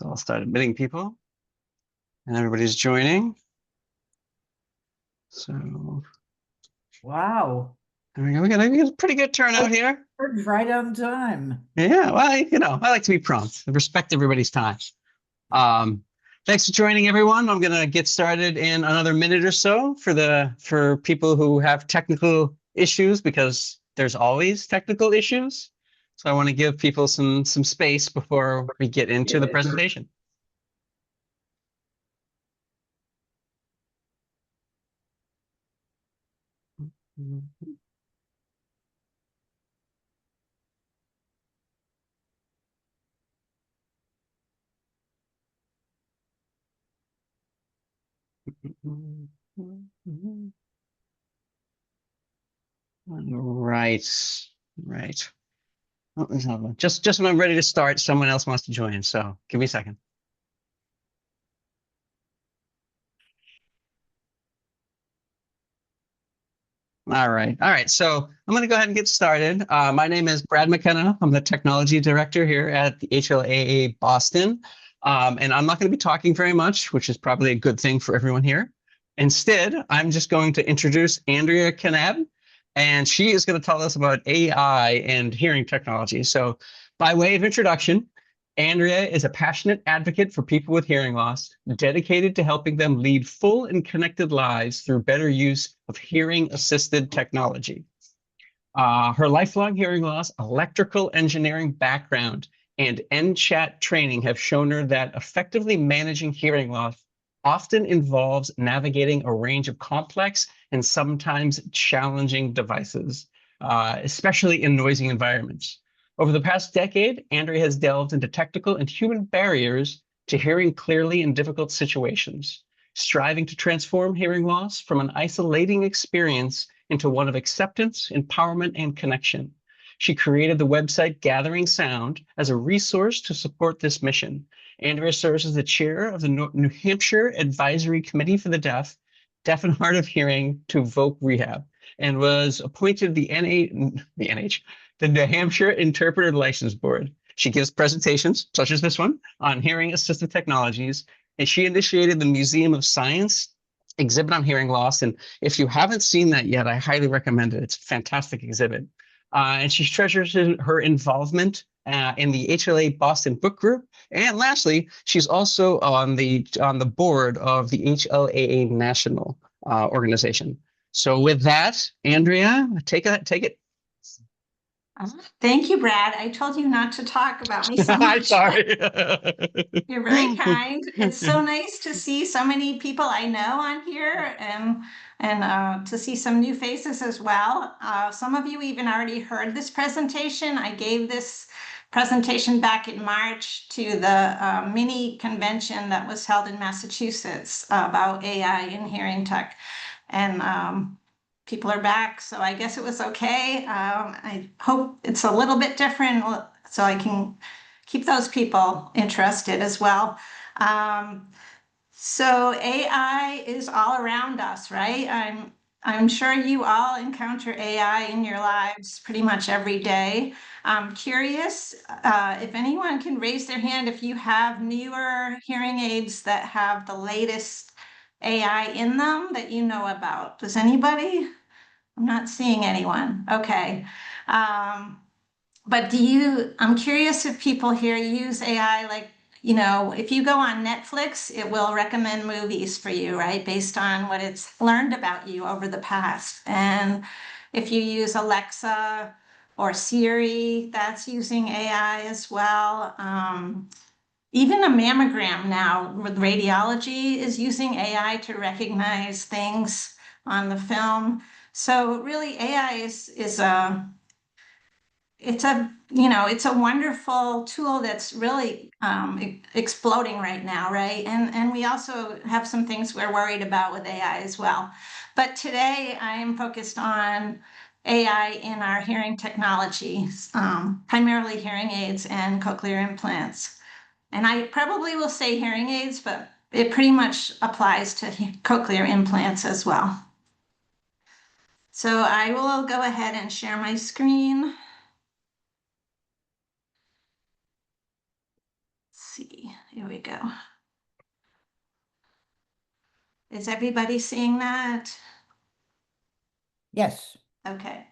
So I'll start admitting people and everybody's joining. So Wow. there we go. We got a pretty good turnout here. Right on time. Yeah, well, I like to be prompt. I respect everybody's time. Thanks for joining, everyone. I'm gonna get started in another minute or so for people who have technical issues, because there's always technical issues. So I want to give people some space before we get into the presentation. Right, right. Oh, there's another one. Just when I'm ready to start, someone else wants to join. So give me a second. All right. All right. So I'm going to go ahead and get started. My name is Brad McKenna. I'm the technology director here at the HLAA Boston. And I'm not going to be talking very much, which is probably a good thing for everyone here. Instead, I'm just going to introduce Andrea Kaneb, and she is going to tell us about AI and hearing technology. So by way of introduction, Andrea is a passionate advocate for people with hearing loss, dedicated to helping them lead full and connected lives through better use of hearing-assisted technology. Her lifelong hearing loss, electrical engineering background, and NCHAT training have shown her that effectively managing hearing loss often involves navigating a range of complex and sometimes challenging devices, especially in noisy environments. Over the past decade, Andrea has delved into technical and human barriers to hearing clearly in difficult situations, striving to transform hearing loss from an isolating experience into one of acceptance, empowerment, and connection. She created the website Gathering Sound as a resource to support this mission. Andrea serves as the chair of the New Hampshire Advisory Committee for the Deaf and Hard of Hearing to Voc Rehab, and was appointed the New Hampshire Interpreter License Board. She gives presentations, such as this one, on hearing-assisted technologies, and she initiated the Museum of Science exhibit on hearing loss. And if you haven't seen that yet, I highly recommend it. It's a fantastic exhibit. And she treasures her involvement in the HLA Boston Book Group. And lastly, she's also on the board of the HLAA National organization. So with that, Andrea, take it. Thank you, Brad. I told you not to talk about me so I'm much. sorry. You're very kind. It's so nice to see so many people I know on here, and to see some new faces as well. Some of you even already heard this presentation. I gave this presentation back in March to the mini convention that was held in Massachusetts about AI in hearing tech. And people are back, so I guess it was okay. I hope it's a little bit different so I can keep those people interested as well. So AI is all around us, right? I'm sure you all encounter AI in your lives pretty much every day. I'm curious if anyone can raise their hand if you have newer hearing aids that have the latest AI in them that you know about. Does anybody? I'm not seeing anyone. Okay. But I'm curious if people here use AI, like, if you go on Netflix, it will recommend movies for you, right? Based on what it's learned about you over the past. And if you use Alexa or Siri, that's using AI as well. Even a mammogram now with radiology is using AI to recognize things on the film. So really AI is a it's a wonderful tool that's really exploding right now, right? And we also have some things we're worried about with AI as well. But today I am focused on AI in our hearing technology, primarily hearing aids and cochlear implants. And I probably will say hearing aids, but it pretty much applies to cochlear implants as well. So I will go ahead and share my screen. See Here we go. Is everybody seeing that? Yes. Okay.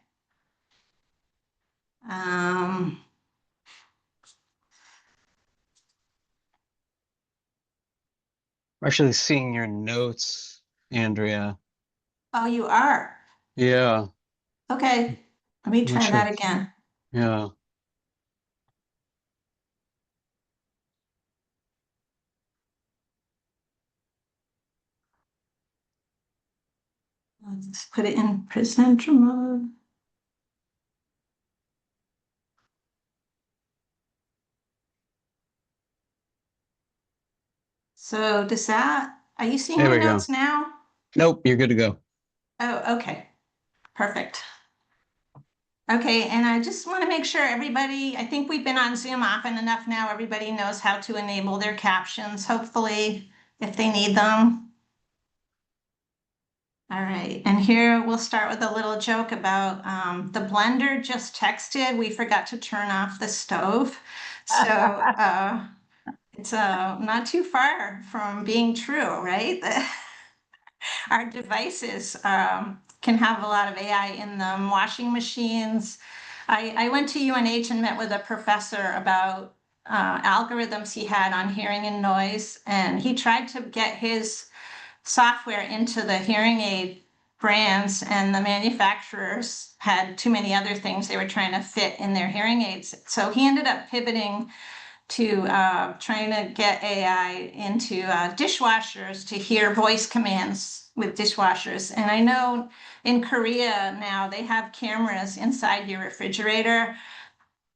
Um, I'm actually seeing your notes, Andrea. oh, you are? Yeah, Okay, let me I'm not try sure. that again. Yeah. Let's put it in presenter mode. So does that, are you seeing There my we go. notes now? Nope, you're good to go. Oh, okay, perfect. Okay, and I just want to make sure everybody, I think we've been on Zoom often enough now, everybody knows how to enable their captions, hopefully, if they need them. All right, and here we'll start with a little joke about the blender just texted, we forgot to turn off the stove. So it's not too far from being true, right? Our devices can have a lot of AI in them, washing machines. I went to UNH and met with a professor about algorithms he had on hearing and noise, and he tried to get his software into the hearing aid brands, and the manufacturers had too many other things they were trying to fit in their hearing aids. So he ended up pivoting to trying to get AI into dishwashers to hear voice commands with dishwashers. And I know in Korea now they have cameras inside your refrigerator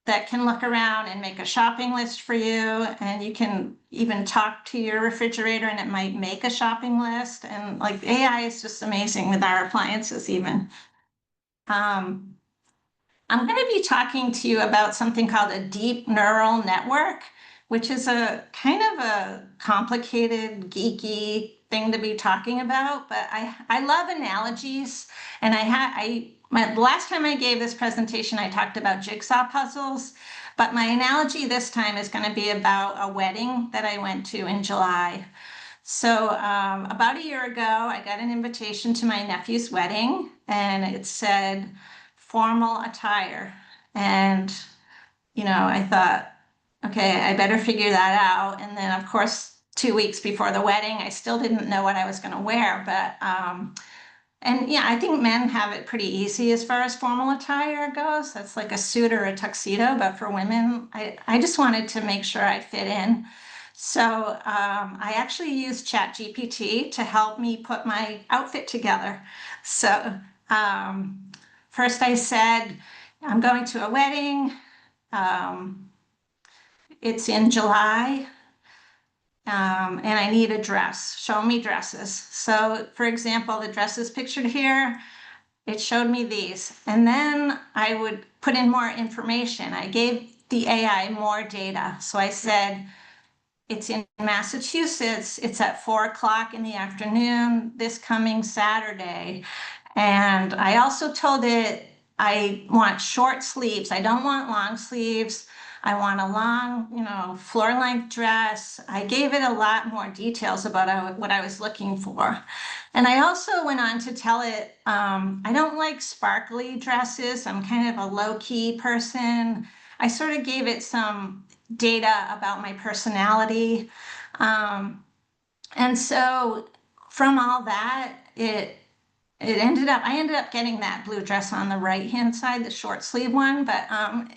that can look around and make a shopping list for you. And you can even talk to your refrigerator and it might make a shopping list. And like AI is just amazing with our appliances even. Um, I'm going to be talking to you about something called a deep neural network, which is a kind of a complicated, geeky thing to be talking about. But I love analogies. And the last time I gave this presentation, I talked about jigsaw puzzles. But my analogy this time is going to be about a wedding that I went to in July. So about a year ago, I got an invitation to my nephew's wedding, and it said formal attire. And, I thought, okay, I better figure that out. And then, of course, 2 weeks before the wedding, I still didn't know what I was going to wear. But and yeah, I think men have it pretty easy as far as formal attire goes. That's like a suit or a tuxedo. But for women, I just wanted to make sure I fit in. So I actually used ChatGPT to help me put my outfit together. So first I said, I'm going to a wedding. Um, it's in July. And I need a dress. Show me dresses. So for example, the dresses pictured here, it showed me these. And then I would put in more information. I gave the AI more data. So I said, it's in Massachusetts. It's at 4 o'clock in the afternoon this coming Saturday. And I also told it I want short sleeves. I don't want long sleeves. I want a long, floor length dress. I gave it a lot more details about what I was looking for. And I also went on to tell it I don't like sparkly dresses. I'm kind of a low key person. I sort of gave it some data about my personality. And so from all that, I ended up getting that blue dress on the right hand side, the short sleeve one, but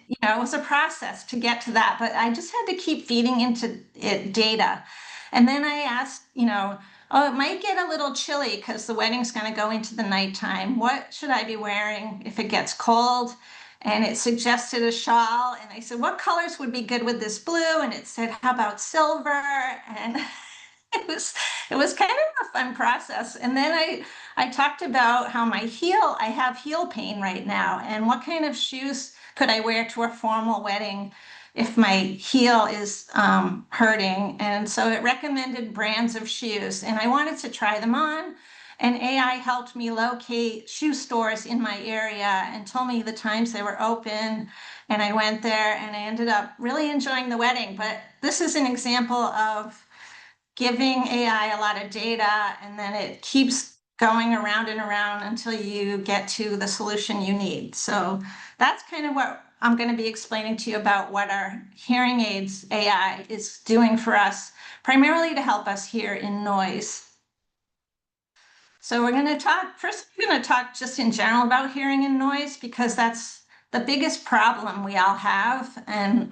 it was a process to get to that. But I just had to keep feeding into it data. And then I asked, oh, it might get a little chilly because the wedding's going to go into the nighttime. What should I be wearing if it gets cold? And it suggested a shawl. And I said, what colors would be good with this blue? And it said, how about silver? And it was kind of a fun process. And then I talked about how I have heel pain right now, and what kind of shoes could I wear to a formal wedding if my heel is hurting. And so it recommended brands of shoes, and I wanted to try them on. And AI helped me locate shoe stores in my area and told me the times they were open. And I went there and I ended up really enjoying the wedding. But this is an example of giving AI a lot of data, and then it keeps going around and around until you get to the solution you need. So that's kind of what I'm going to be explaining to you about what our hearing aids AI is doing for us, primarily to help us hear in noise. So we're going to talk, first we're going to talk just in general about hearing in noise, because that's the biggest problem we all have. And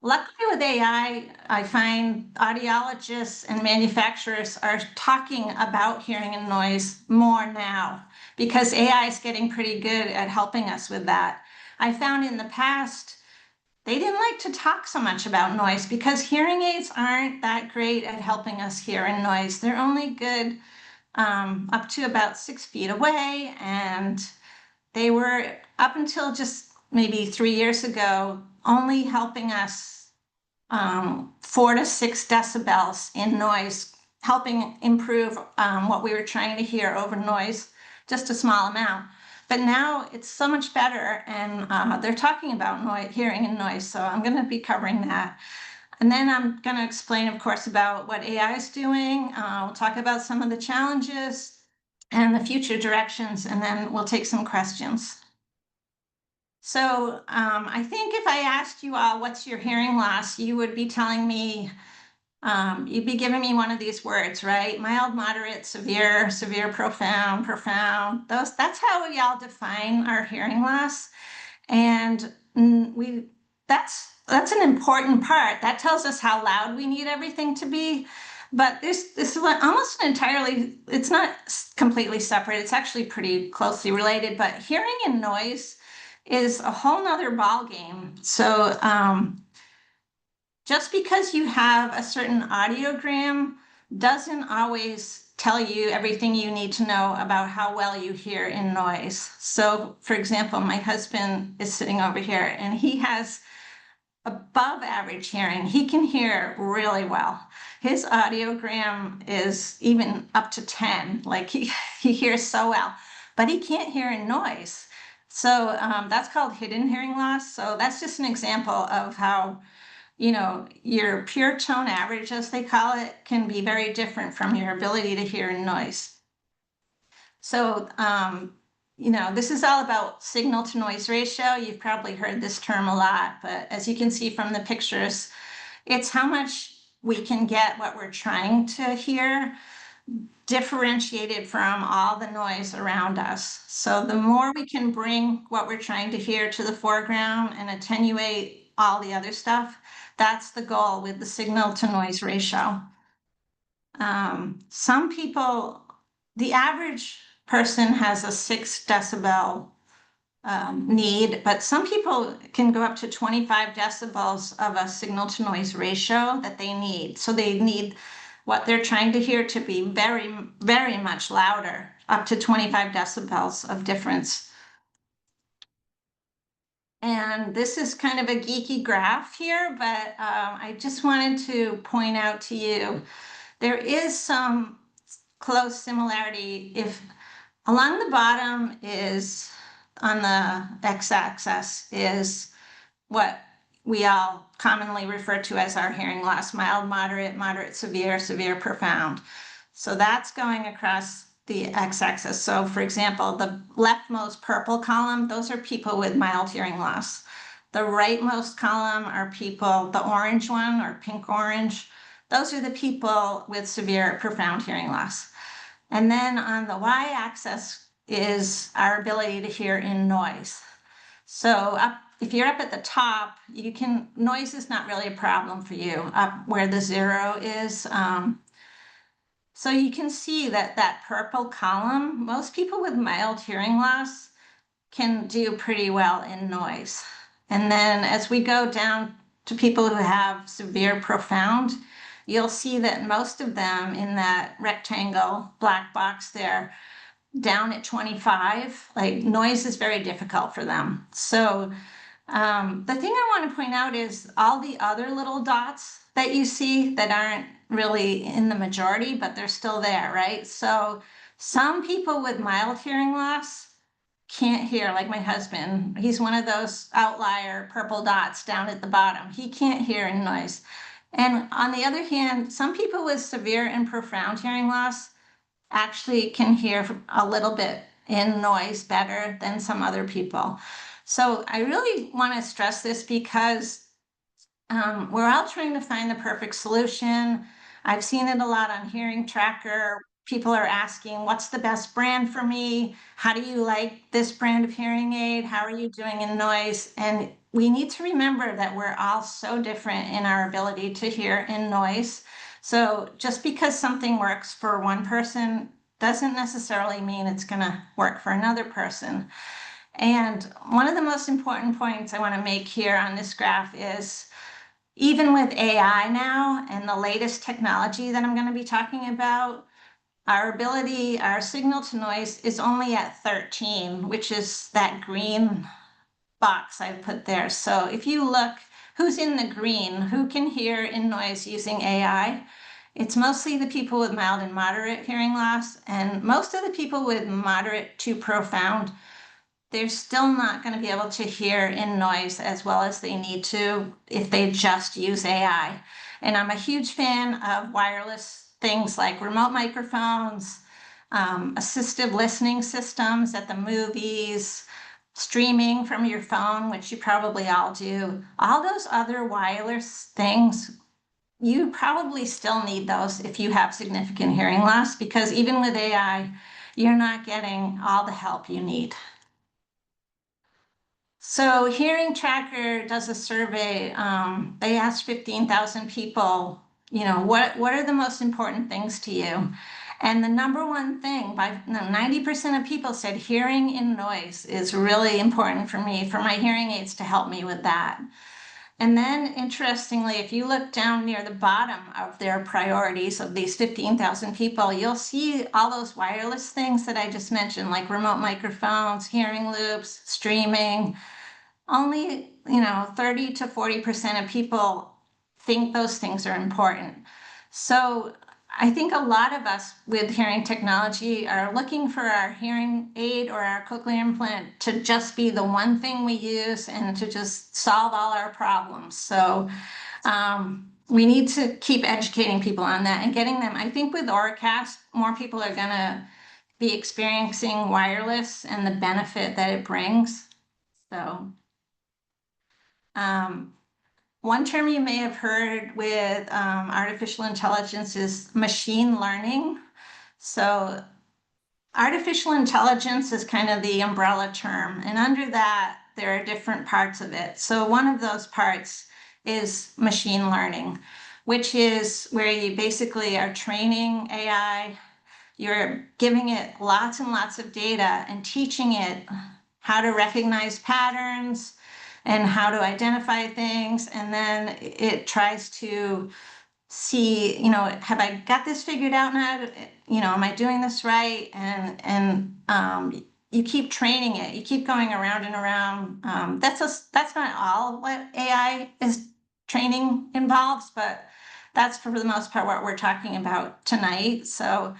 luckily with AI, I find audiologists and manufacturers are talking about hearing and noise more now, because AI is getting pretty good at helping us with that. I found in the past, they didn't like to talk so much about noise because hearing aids aren't that great at helping us hear in noise. They're only good up to about 6 feet away, and they were, up until just maybe 3 years ago, only helping us 4 to 6 decibels in noise, helping improve what we were trying to hear over noise, just a small amount. But now it's so much better, and they're talking about noise, hearing and noise, so I'm going to be covering that. And then I'm going to explain, of course, about what AI is doing. We'll talk about some of the challenges and the future directions, and then we'll take some questions. So I think if I asked you all, what's your hearing loss, you would be telling me, you'd be giving me one of these words, right? Mild, moderate, severe, severe, profound, profound. That's how we all define our hearing loss. And that's an important part. That tells us how loud we need everything to be. But this is almost entirely, it's not completely separate. It's actually pretty closely related, but hearing and noise is a whole nother ball game. So just because you have a certain audiogram doesn't always tell you everything you need to know about how well you hear in noise. So for example, my husband is sitting over here and he has above average hearing. He can hear really well. His audiogram is even up to 10, like he hears so well, but he can't hear in noise. So that's called hidden hearing loss. So that's just an example of how, you know, your pure tone average, as they call it, can be very different from your ability to hear in noise. So, you know, this is all about signal to noise ratio. You've probably heard this term a lot, but as you can see from the pictures, it's how much we can get what we're trying to hear differentiated from all the noise around us. So the more we can bring what we're trying to hear to the foreground and attenuate all the other stuff, that's the goal with the signal to noise ratio. Some people, the average person has a 6 decibel need, but some people can go up to 25 decibels of a signal to noise ratio that they need. So they need what they're trying to hear to be very, very much louder, up to 25 decibels of difference. And this is kind of a geeky graph here, but I just wanted to point out to you, there is some close similarity. If along the bottom is, on the x-axis, is what we all commonly refer to as our hearing loss: mild, moderate, moderate, severe, severe, profound. So that's going across the x-axis. So for example, the leftmost purple column, those are people with mild hearing loss. The rightmost column are people, the orange one, or pink orange, those are the people with severe, profound hearing loss. And then on the y-axis is our ability to hear in noise. So if you're up at the top, noise is not really a problem for you, up where the 0 is. So you can see that purple column, most people with mild hearing loss can do pretty well in noise. And then as we go down to people who have severe, profound, you'll see that most of them in that rectangle black box there, down at 25, like noise is very difficult for them. So the thing I want to point out is all the other little dots that you see that aren't really in the majority, but they're still there, right? So some people with mild hearing loss can't hear, like my husband. He's one of those outlier purple dots down at the bottom. He can't hear in noise. And on the other hand, some people with severe and profound hearing loss actually can hear a little bit in noise better than some other people. So I really want to stress this because we're all trying to find the perfect solution. I've seen it a lot on Hearing Tracker. People are asking, what's the best brand for me? How do you like this brand of hearing aid? How are you doing in noise? And we need to remember that we're all so different in our ability to hear in noise. So just because something works for one person doesn't necessarily mean it's going to work for another person. And one of the most important points I want to make here on this graph is even with AI now and the latest technology that I'm going to be talking about, our ability, our signal to noise is only at 13, which is that green box I put there. So if you look, who's in the green, who can hear in noise using AI? It's mostly the people with mild and moderate hearing loss, and most of the people with moderate to profound, they're still not going to be able to hear in noise as well as they need to if they just use AI. And I'm a huge fan of wireless things like remote microphones, assistive listening systems at the movies, streaming from your phone, which you probably all do. All those other wireless things, you probably still need those if you have significant hearing loss, because even with AI, you're not getting all the help you need. So Hearing Tracker does a survey. They asked 15,000 people, what are the most important things to you? And the number one thing, 90% of people said hearing in noise is really important for me, for my hearing aids to help me with that. And then interestingly, if you look down near the bottom of their priorities of these 15,000 people, you'll see all those wireless things that I just mentioned, like remote microphones, hearing loops, streaming. Only 30 to 40% of people think those things are important. So I think a lot of us with hearing technology are looking for our hearing aid or our cochlear implant to just be the one thing we use and to just solve all our problems. So we need to keep educating people on that and getting them. I think with Auracast, more people are going to be experiencing wireless and the benefit that it brings. So one term you may have heard with artificial intelligence is machine learning. So artificial intelligence is kind of the umbrella term, and under that, there are different parts of it. So one of those parts is machine learning, which is where you basically are training AI, you're giving it lots and lots of data and teaching it how to recognize patterns and how to identify things. And then it tries to see, have I got this figured out now? Am I doing this right? And you keep training it. You keep going around and around. That's not all what AI is training involves, but that's for the most part what we're talking about tonight. So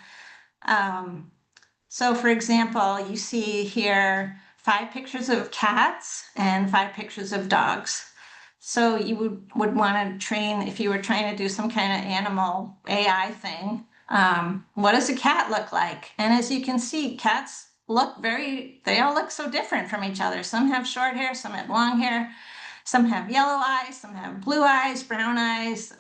for example, you see here 5 pictures of cats and 5 pictures of dogs. So you would want to train, if you were trying to do some kind of animal AI thing, what does a cat look like? And as you can see, cats they all look so different from each other. Some have short hair, some have long hair, some have yellow eyes, some have blue eyes, brown eyes,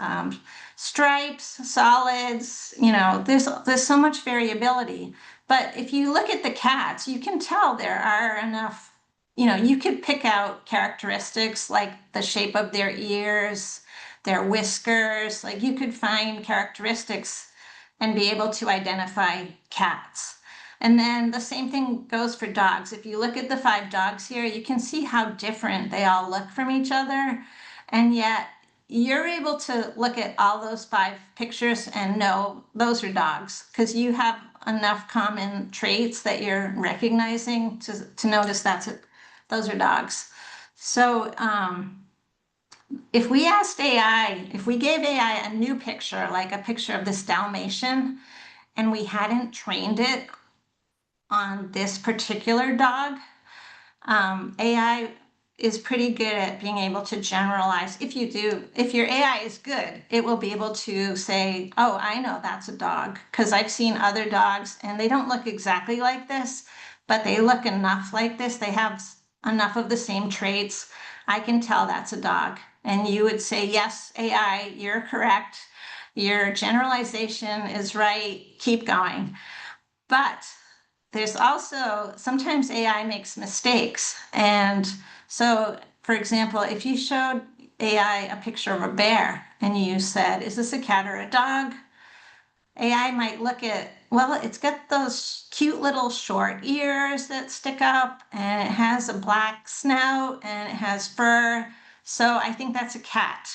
stripes, solids, there's so much variability. But if you look at the cats, you can tell there are enough, you could pick out characteristics like the shape of their ears, their whiskers, like you could find characteristics and be able to identify cats. And then the same thing goes for dogs. If you look at the 5 dogs here, you can see how different they all look from each other. And yet you're able to look at all those 5 pictures and know those are dogs because you have enough common traits that you're recognizing to notice those are dogs. So if we asked AI, if we gave AI a new picture, like a picture of this Dalmatian, and we hadn't trained it on this particular dog, AI is pretty good at being able to generalize. If your AI is good, it will be able to say, oh, I know that's a dog, because I've seen other dogs and they don't look exactly like this, but they look enough like this. They have enough of the same traits. I can tell that's a dog. And you would say, yes, AI, you're correct. Your generalization is right. Keep going. But there's also sometimes AI makes mistakes. And so, for example, if you showed AI a picture of a bear and you said, is this a cat or a dog? AI might look at, well, it's got those cute little short ears that stick up, and it has a black snout and it has fur. So I think that's a cat.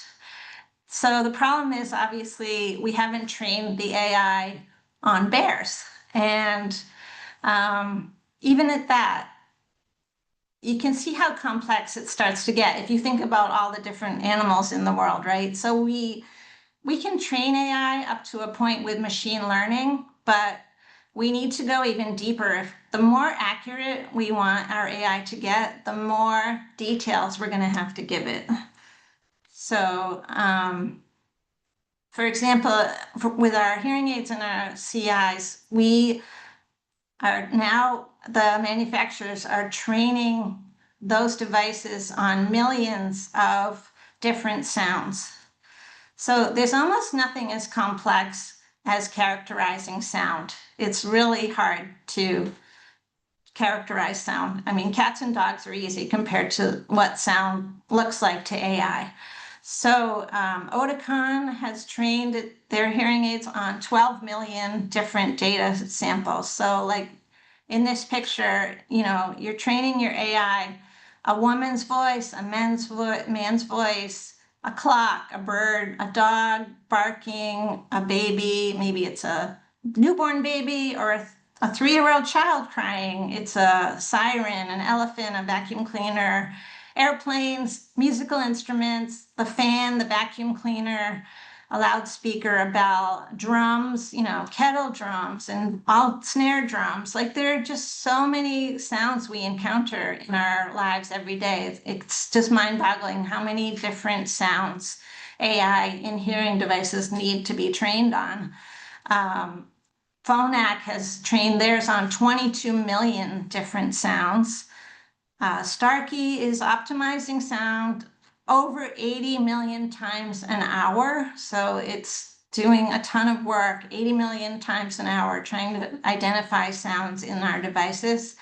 So the problem is, obviously, we haven't trained the AI on bears. And even at that, you can see how complex it starts to get if you think about all the different animals in the world, right? So we can train AI up to a point with machine learning, but we need to go even deeper. The more accurate we want our AI to get, the more details we're going to have to give it. So, for example, with our hearing aids and our CIs, we are now, the manufacturers are training those devices on millions of different sounds. So there's almost nothing as complex as characterizing sound. It's really hard to characterize sound. I mean, cats and dogs are easy compared to what sound looks like to AI. So Oticon has trained their hearing aids on 12 million different data samples. So like in this picture, you're training your AI, a woman's voice, a man's voice, a clock, a bird, a dog barking, a baby, maybe it's a newborn baby or a 3-year-old child crying. It's a siren, an elephant, a vacuum cleaner, airplanes, musical instruments, the fan, the vacuum cleaner, a loudspeaker, a bell, drums, kettle drums, and all snare drums. Like there are just so many sounds we encounter in our lives every day. It's just mind-boggling how many different sounds AI in hearing devices need to be trained on. Phonak has trained theirs on 22 million different sounds. Starkey is optimizing sound over 80 million times an hour. So it's doing a ton of work, 80 million times an hour, trying to identify sounds in our devices.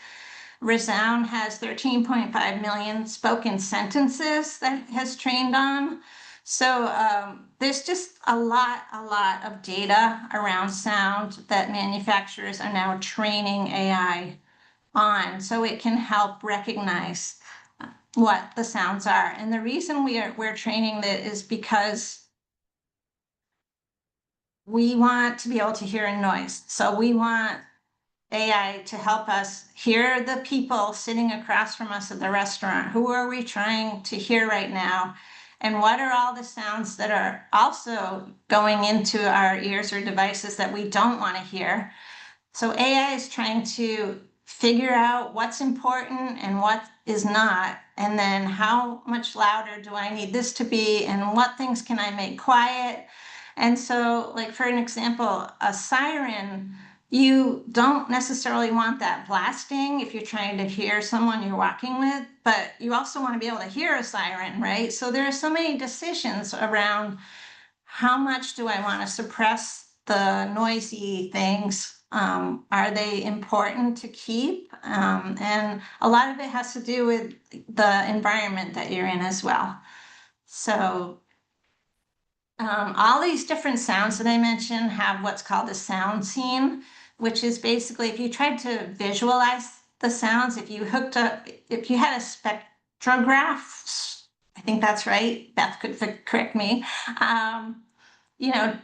Resound has 13.5 million spoken sentences that it has trained on. So there's just a lot of data around sound that manufacturers are now training AI on, so it can help recognize what the sounds are. And the reason we're training that is because we want to be able to hear a noise. So we want AI to help us hear the people sitting across from us at the restaurant. Who are we trying to hear right now? And what are all the sounds that are also going into our ears or devices that we don't want to hear? So AI is trying to figure out what's important and what is not, and then how much louder do I need this to be, and what things can I make quiet. And so, like for an example, a siren, you don't necessarily want that blasting if you're trying to hear someone you're walking with, but you also want to be able to hear a siren, right? So there are so many decisions around how much do I want to suppress the noisy things? Are they important to keep? And a lot of it has to do with the environment that you're in as well. So all these different sounds that I mentioned have what's called a sound scene, which is basically if you tried to visualize the sounds, if you had a spectrograph, I think that's right, Beth could correct me.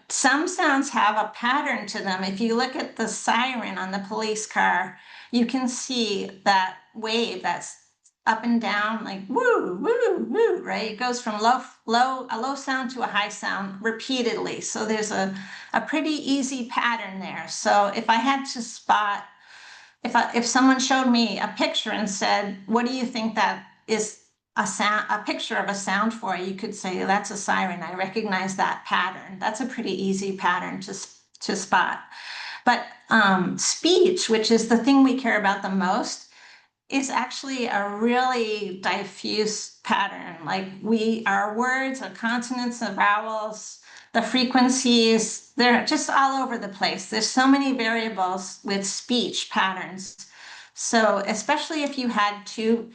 Some sounds have a pattern to them. If you look at the siren on the police car, you can see that wave, that's up and down, like woo, woo, woo, right? It goes from a low sound to a high sound repeatedly. So there's a pretty easy pattern there. So if I had to spot, if someone showed me a picture and said, what do you think that is a picture of a sound for, you could say, that's a siren. I recognize that pattern. That's a pretty easy pattern to spot. But speech, which is the thing we care about the most, is actually a really diffuse pattern. Like our words, our consonants, the vowels, the frequencies, they're just all over the place. There's so many variables with speech patterns. So especially if you had two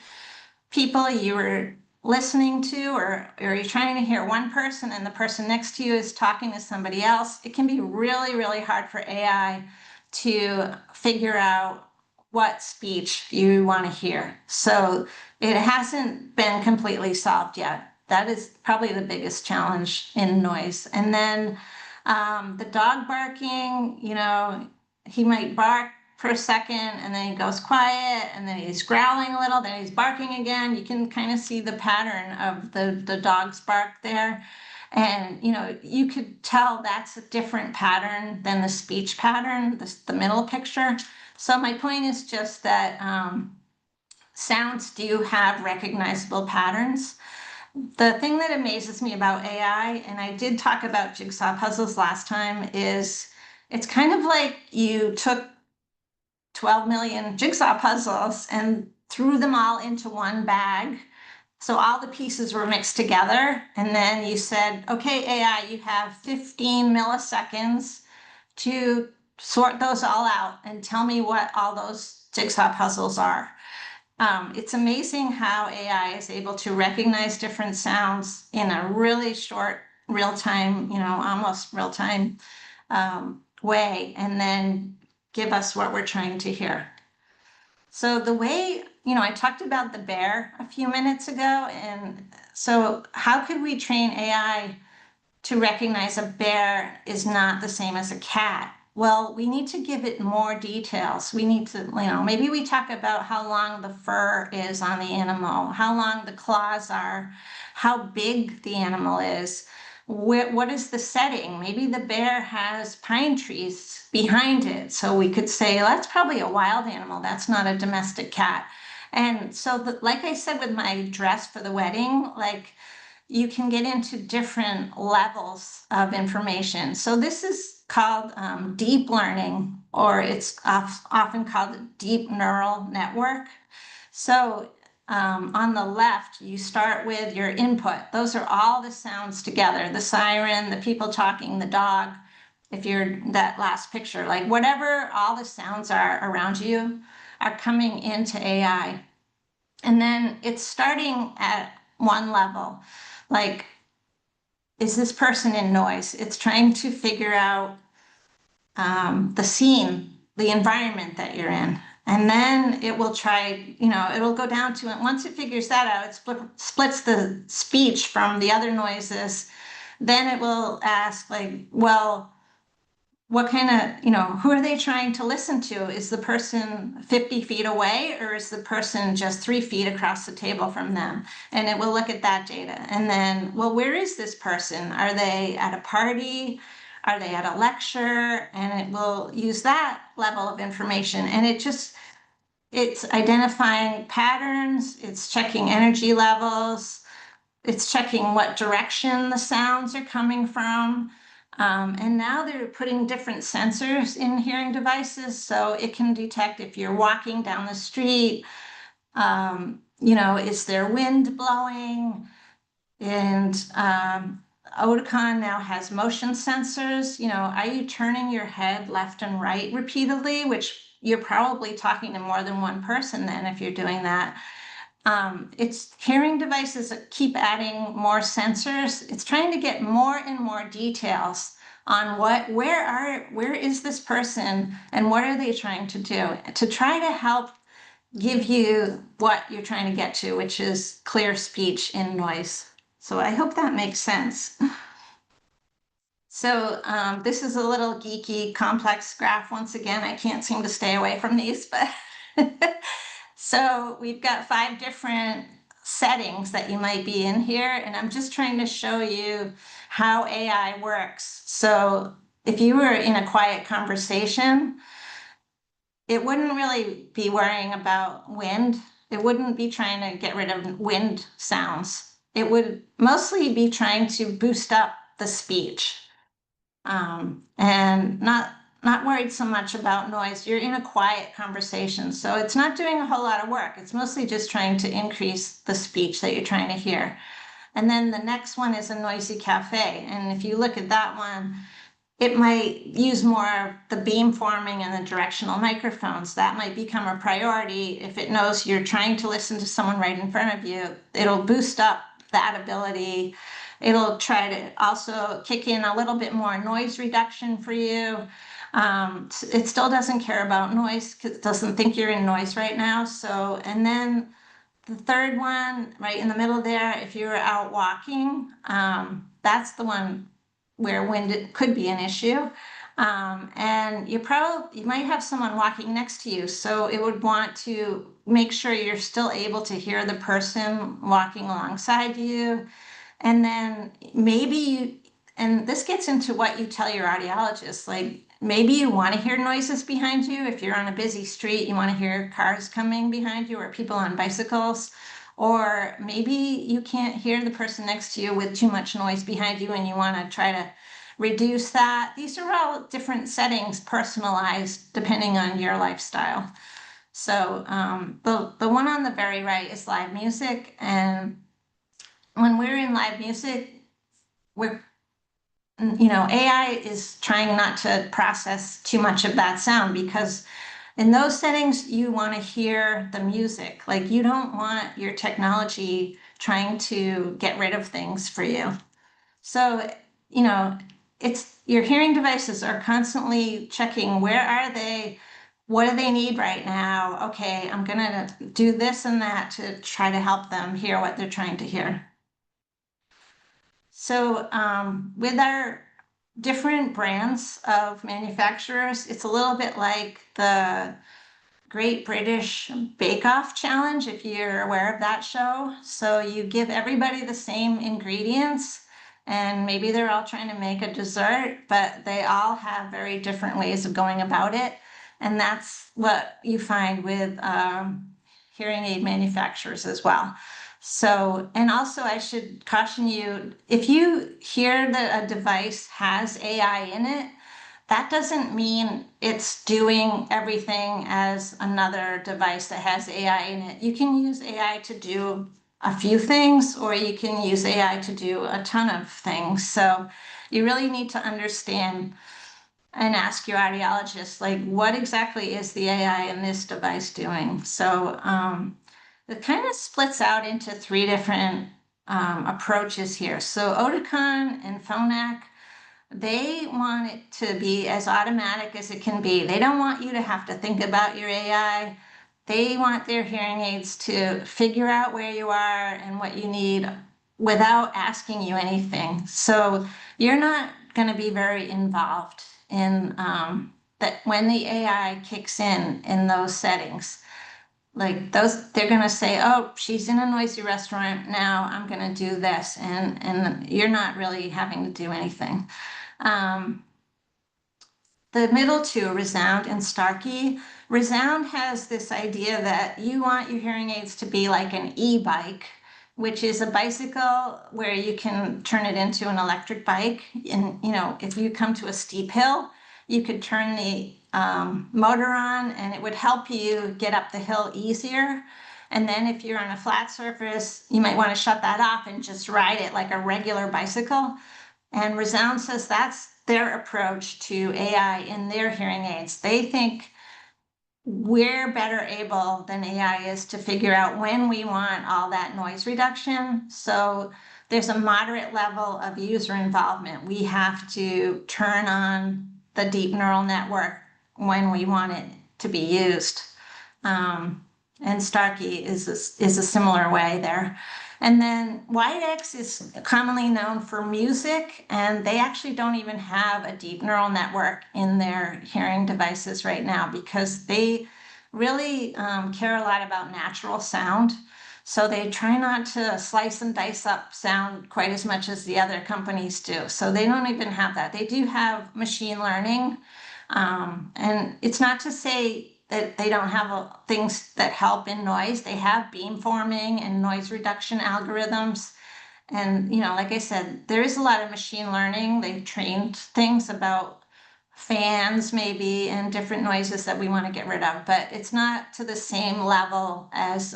people you were listening to, or you're trying to hear one person and the person next to you is talking to somebody else, it can be really, really hard for AI to figure out what speech you want to hear. So it hasn't been completely solved yet. That is probably the biggest challenge in noise. And then the dog barking, he might bark for a second and then he goes quiet and then he's growling a little, then he's barking again. You can kind of see the pattern of the dog's bark there. And, you could tell that's a different pattern than the speech pattern, the middle picture. So my point is just that sounds do have recognizable patterns. The thing that amazes me about AI, and I did talk about jigsaw puzzles last time, is it's kind of like you took 12 million jigsaw puzzles and threw them all into one bag. So all the pieces were mixed together. And then you said, okay, AI, you have 15 milliseconds to sort those all out and tell me what all those jigsaw puzzles are. It's amazing how AI is able to recognize different sounds in a really short, real-time, almost real-time way, and then give us what we're trying to hear. So the way, I talked about the bear a few minutes ago, and so how could we train AI to recognize a bear is not the same as a cat? Well, we need to give it more details. We need to, maybe we talk about how long the fur is on the animal, how long the claws are, how big the animal is, what is the setting? Maybe the bear has pine trees behind it. So we could say, that's probably a wild animal. That's not a domestic cat. And so, like I said, with my dress for the wedding, you can get into different levels of information. So this is called deep learning, or it's often called a deep neural network. So on the left, you start with your input. Those are all the sounds together, the siren, the people talking, the dog. If you're that last picture, whatever all the sounds are around you are coming into AI. And then it's starting at one level. Is this person in noise? It's trying to figure out the scene, the environment that you're in. And then it will try, it'll go down to it. Once it figures that out, it splits the speech from the other noises. Then it will ask, well, what kind of, who are they trying to listen to? Is the person 50 feet away, or is the person just 3 feet across the table from them? And it will look at that data. And then, well, where is this person? Are they at a party? Are they at a lecture? And it will use that level of information. And it's identifying patterns. It's checking energy levels. It's checking what direction the sounds are coming from. And now they're putting different sensors in hearing devices, so it can detect if you're walking down the street, is there wind blowing? And Oticon now has motion sensors. Are you turning your head left and right repeatedly, which you're probably talking to more than one person then if you're doing that. It's hearing devices that keep adding more sensors. It's trying to get more and more details on where is this person and what are they trying to do to try to help give you what you're trying to get to, which is clear speech in noise. So I hope that makes sense. So this is a little geeky, complex graph. Once again, I can't seem to stay away from these, but So we've got 5 different settings that you might be in here, and I'm just trying to show you how AI works. So if you were in a quiet conversation, it wouldn't really be worrying about wind. It wouldn't be trying to get rid of wind sounds. It would mostly be trying to boost up the speech, and not worried so much about noise. You're in a quiet conversation, so it's not doing a whole lot of work. It's mostly just trying to increase the speech that you're trying to hear. And then the next one is a noisy cafe. And if you look at that one, it might use more of the beamforming and the directional microphones. That might become a priority. If it knows you're trying to listen to someone right in front of you, it'll boost up that ability. It'll try to also kick in a little bit more noise reduction for you. It still doesn't care about noise because it doesn't think you're in noise right now. So, and then the third one, right in the middle there, if you're out walking, that's the one where wind could be an issue. And you might have someone walking next to you, so it would want to make sure you're still able to hear the person walking alongside you. And then and this gets into what you tell your audiologist, like maybe you want to hear noises behind you. If you're on a busy street, you want to hear cars coming behind you or people on bicycles. Or maybe you can't hear the person next to you with too much noise behind you and you want to try to reduce that. These are all different settings, personalized depending on your lifestyle. So the one on the very right is live music. And when we're in live music, AI is trying not to process too much of that sound, because in those settings, you want to hear the music. Like, you don't want your technology trying to get rid of things for you. So, your hearing devices are constantly checking, where are they? What do they need right now? Okay, I'm going to do this and that to try to help them hear what they're trying to hear. So with our different brands of manufacturers, it's a little bit like the Great British Bake Off Challenge, if you're aware of that show. So you give everybody the same ingredients, and maybe they're all trying to make a dessert, but they all have very different ways of going about it. And that's what you find with hearing aid manufacturers as well. So, and also I should caution you, if you hear that a device has AI in it, that doesn't mean it's doing everything as another device that has AI in it. You can use AI to do a few things, or you can use AI to do a ton of things. So you really need to understand and ask your audiologist, like, what exactly is the AI in this device doing? So it kind of splits out into 3 different approaches here. So Oticon and Phonak, they want it to be as automatic as it can be. They don't want you to have to think about your AI. They want their hearing aids to figure out where you are and what you need without asking you anything. So you're not going to be very involved in that when the AI kicks in those settings. Like those, they're going to say, oh, she's in a noisy restaurant now, I'm going to do this. And you're not really having to do anything. The middle 2, Resound and Starkey. Resound has this idea that you want your hearing aids to be like an e-bike, which is a bicycle where you can turn it into an electric bike. And, if you come to a steep hill, you could turn the motor on and it would help you get up the hill easier. And then if you're on a flat surface, you might want to shut that off and just ride it like a regular bicycle. And Resound says that's their approach to AI in their hearing aids. They think we're better able than AI is to figure out when we want all that noise reduction. So there's a moderate level of user involvement. We have to turn on the deep neural network when we want it to be used. And Starkey is a similar way there. And then WideX is commonly known for music, and they actually don't even have a deep neural network in their hearing devices right now, because they really care a lot about natural sound. So they try not to slice and dice up sound quite as much as the other companies do. So they don't even have that. They do have machine learning. And it's not to say that they don't have things that help in noise. They have beamforming and noise reduction algorithms. And, like I said, there is a lot of machine learning. They've trained things about fans maybe and different noises that we want to get rid of, but it's not to the same level as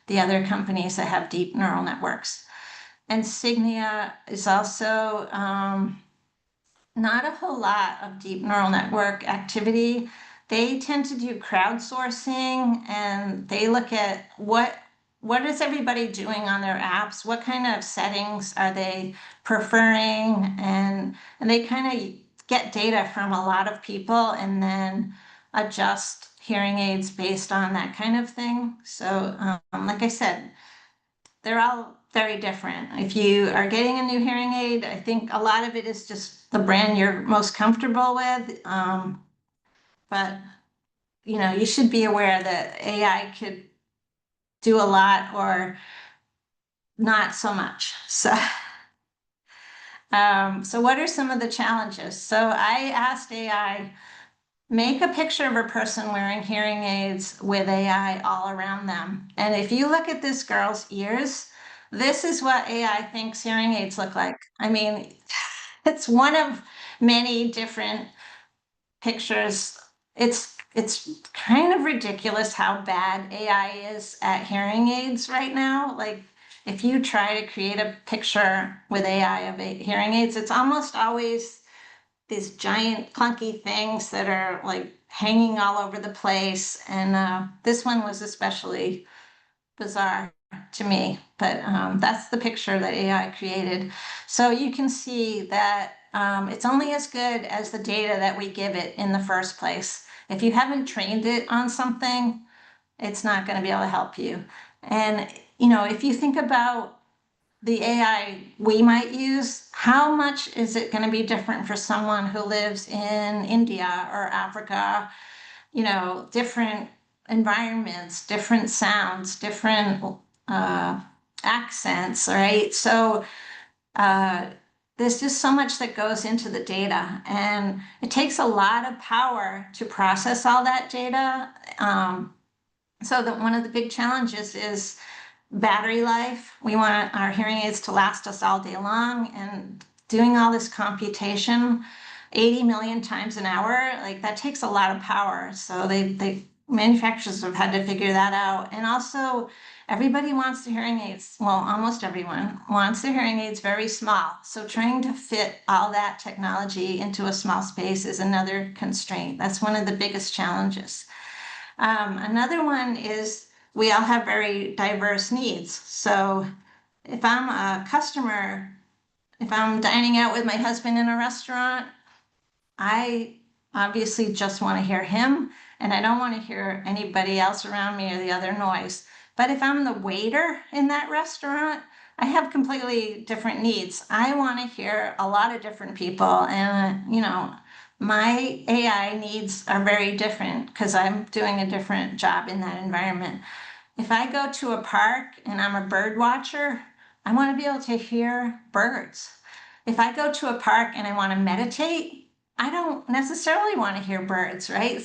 the other companies that have deep neural networks. And Signia is also not a whole lot of deep neural network activity. They tend to do crowdsourcing, and they look at what is everybody doing on their apps? What kind of settings are they preferring? And they kind of get data from a lot of people and then adjust hearing aids based on that kind of thing. So, like I said, they're all very different. If you are getting a new hearing aid, I think a lot of it is just the brand you're most comfortable with. But you should be aware that AI could do a lot or not so much. So what are some of the challenges? So I asked AI, make a picture of a person wearing hearing aids with AI all around them. And if you look at this girl's ears, this is what AI thinks hearing aids look like. I mean, it's one of many different pictures. It's kind of ridiculous how bad AI is at hearing aids right now. Like, if you try to create a picture with AI of hearing aids, it's almost always these giant clunky things that are like hanging all over the place. And this one was especially bizarre to me, but that's the picture that AI created. So you can see that it's only as good as the data that we give it in the first place. If you haven't trained it on something, it's not going to be able to help you. And, if you think about the AI we might use, how much is it going to be different for someone who lives in India or Africa? Different environments, different sounds, different accents, right? So there's just so much that goes into the data, and it takes a lot of power to process all that data. So that one of the big challenges is battery life. We want our hearing aids to last us all day long, and doing all this computation 80 million times an hour, like that takes a lot of power. So they manufacturers have had to figure that out. And also everybody wants the hearing aids. Well, almost everyone wants the hearing aids very small. So trying to fit all that technology into a small space is another constraint. That's one of the biggest challenges. Another one is we all have very diverse needs. So if I'm a customer, if I'm dining out with my husband in a restaurant, I obviously just want to hear him, and I don't want to hear anybody else around me or the other noise. But if I'm the waiter in that restaurant, I have completely different needs. I want to hear a lot of different people, and my AI needs are very different because I'm doing a different job in that environment. If I go to a park and I'm a bird watcher, I want to be able to hear birds. If I go to a park and I want to meditate, I don't necessarily want to hear birds, right?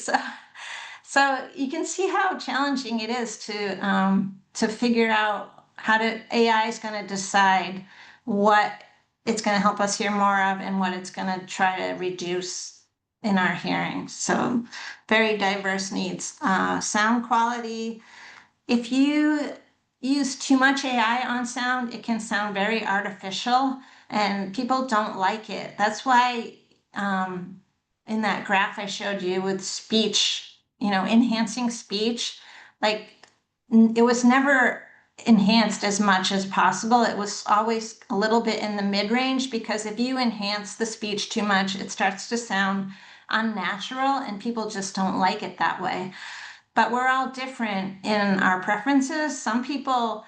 So you can see how challenging it is to figure out how AI is going to decide what it's going to help us hear more of and what it's going to try to reduce in our hearing. So very diverse needs. Sound quality. If you use too much AI on sound, it can sound very artificial and people don't like it. That's why in that graph I showed you with speech, enhancing speech, like it was never enhanced as much as possible. It was always a little bit in the mid-range, because if you enhance the speech too much, it starts to sound unnatural and people just don't like it that way. But we're all different in our preferences. Some people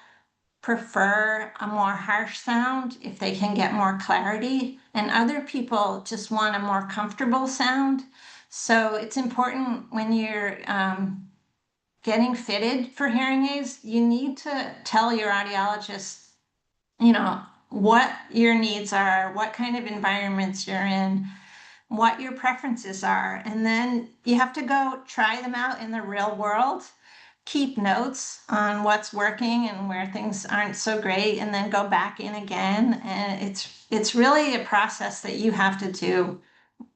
prefer a more harsh sound if they can get more clarity, and other people just want a more comfortable sound. So it's important when you're getting fitted for hearing aids, you need to tell your audiologist, you know, what your needs are, what kind of environments you're in, what your preferences are. And then you have to go try them out in the real world, keep notes on what's working and where things aren't so great, and then go back in again. And it's really a process that you have to do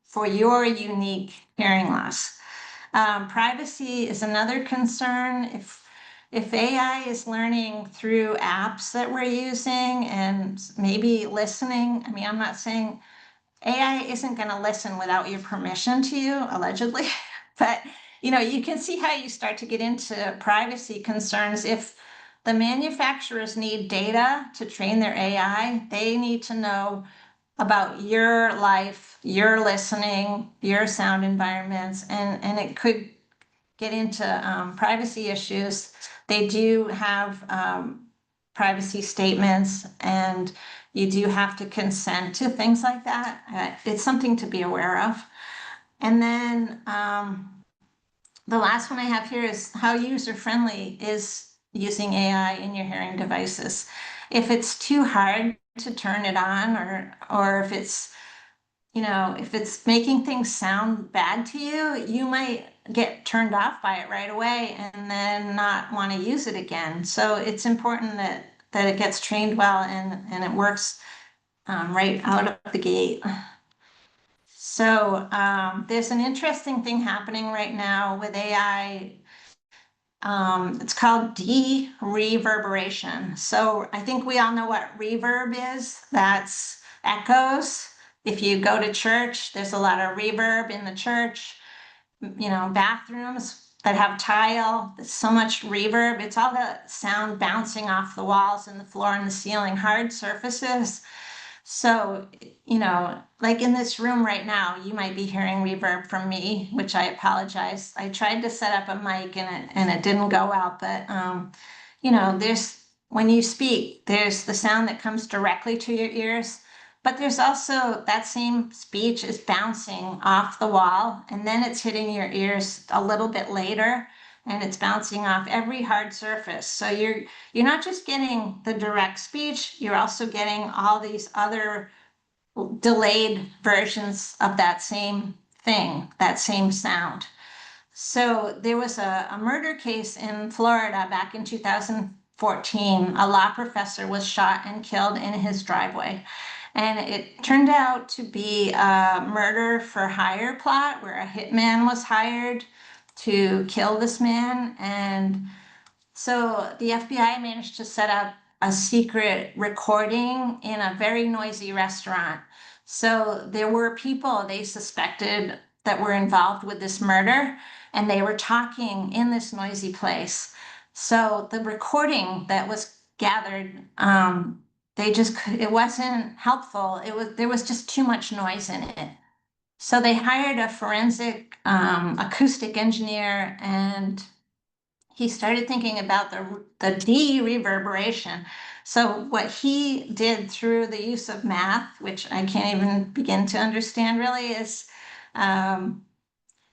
for your unique hearing loss. Privacy is another concern. If AI is learning through apps that we're using and maybe listening, I mean, I'm not saying AI isn't going to listen without your permission to you, allegedly, but you can see how you start to get into privacy concerns. If the manufacturers need data to train their AI, they need to know about your life, your listening, your sound environments, and it could get into privacy issues. They do have privacy statements, and you do have to consent to things like that. It's something to be aware of. And then the last one I have here is how user-friendly is using AI in your hearing devices. If it's too hard to turn it on, or if it's if it's making things sound bad to you, you might get turned off by it right away and then not want to use it again. So it's important that it gets trained well and it works right out of the gate. So there's an interesting thing happening right now with AI. It's called de-reverberation. So I think we all know what reverb is. That's echoes. If you go to church, there's a lot of reverb in the church. Bathrooms that have tile, there's so much reverb. It's all the sound bouncing off the walls and the floor and the ceiling, hard surfaces. So, like in this room right now, you might be hearing reverb from me, which I apologize. I tried to set up a mic and it didn't go out, but when you speak, there's the sound that comes directly to your ears, but there's also that same speech is bouncing off the wall, and then it's hitting your ears a little bit later, and it's bouncing off every hard surface. So you're not just getting the direct speech, you're also getting all these other delayed versions of that same thing, that same sound. So there was a murder case in Florida back in 2014. A law professor was shot and killed in his driveway. And it turned out to be a murder for hire plot where a hitman was hired to kill this man. And so the FBI managed to set up a secret recording in a very noisy restaurant. So there were people they suspected that were involved with this murder, and they were talking in this noisy place. So the recording that was gathered, it wasn't helpful. There was just too much noise in it. So they hired a forensic acoustic engineer, and he started thinking about the de-reverberation. So what he did through the use of math, which I can't even begin to understand really, is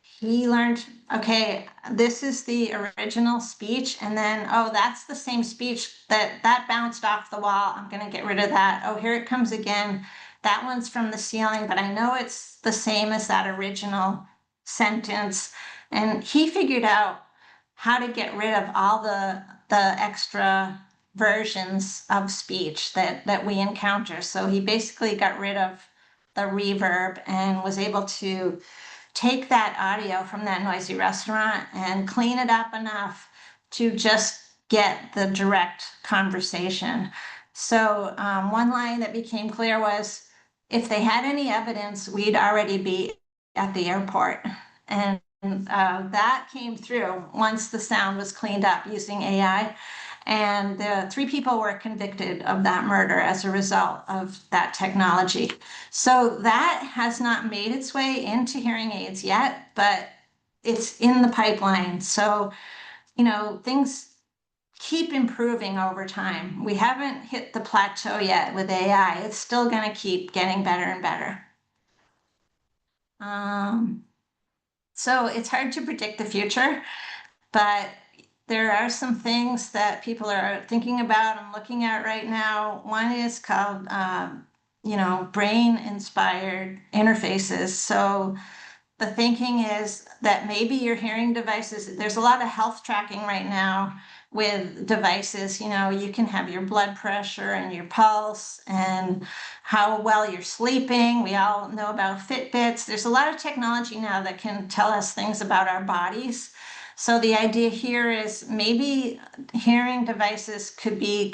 he learned, okay, this is the original speech, and then, oh, that's the same speech that bounced off the wall. I'm going to get rid of that. Oh, here it comes again. That one's from the ceiling, but I know it's the same as that original sentence. And he figured out how to get rid of all the extra versions of speech that we encounter. So he basically got rid of the reverb and was able to take that audio from that noisy restaurant and clean it up enough to just get the direct conversation. So one line that became clear was, if they had any evidence, we'd already be at the airport. And that came through once the sound was cleaned up using AI. And the 3 people were convicted of that murder as a result of that technology. So that has not made its way into hearing aids yet, but it's in the pipeline. So, things keep improving over time. We haven't hit the plateau yet with AI. It's still going to keep getting better and better. So it's hard to predict the future, but there are some things that people are thinking about and looking at right now. One is called, brain-inspired interfaces. So the thinking is that maybe your hearing devices, there's a lot of health tracking right now with devices. You can have your blood pressure and your pulse and how well you're sleeping. We all know about Fitbits. There's a lot of technology now that can tell us things about our bodies. So the idea here is maybe hearing devices could be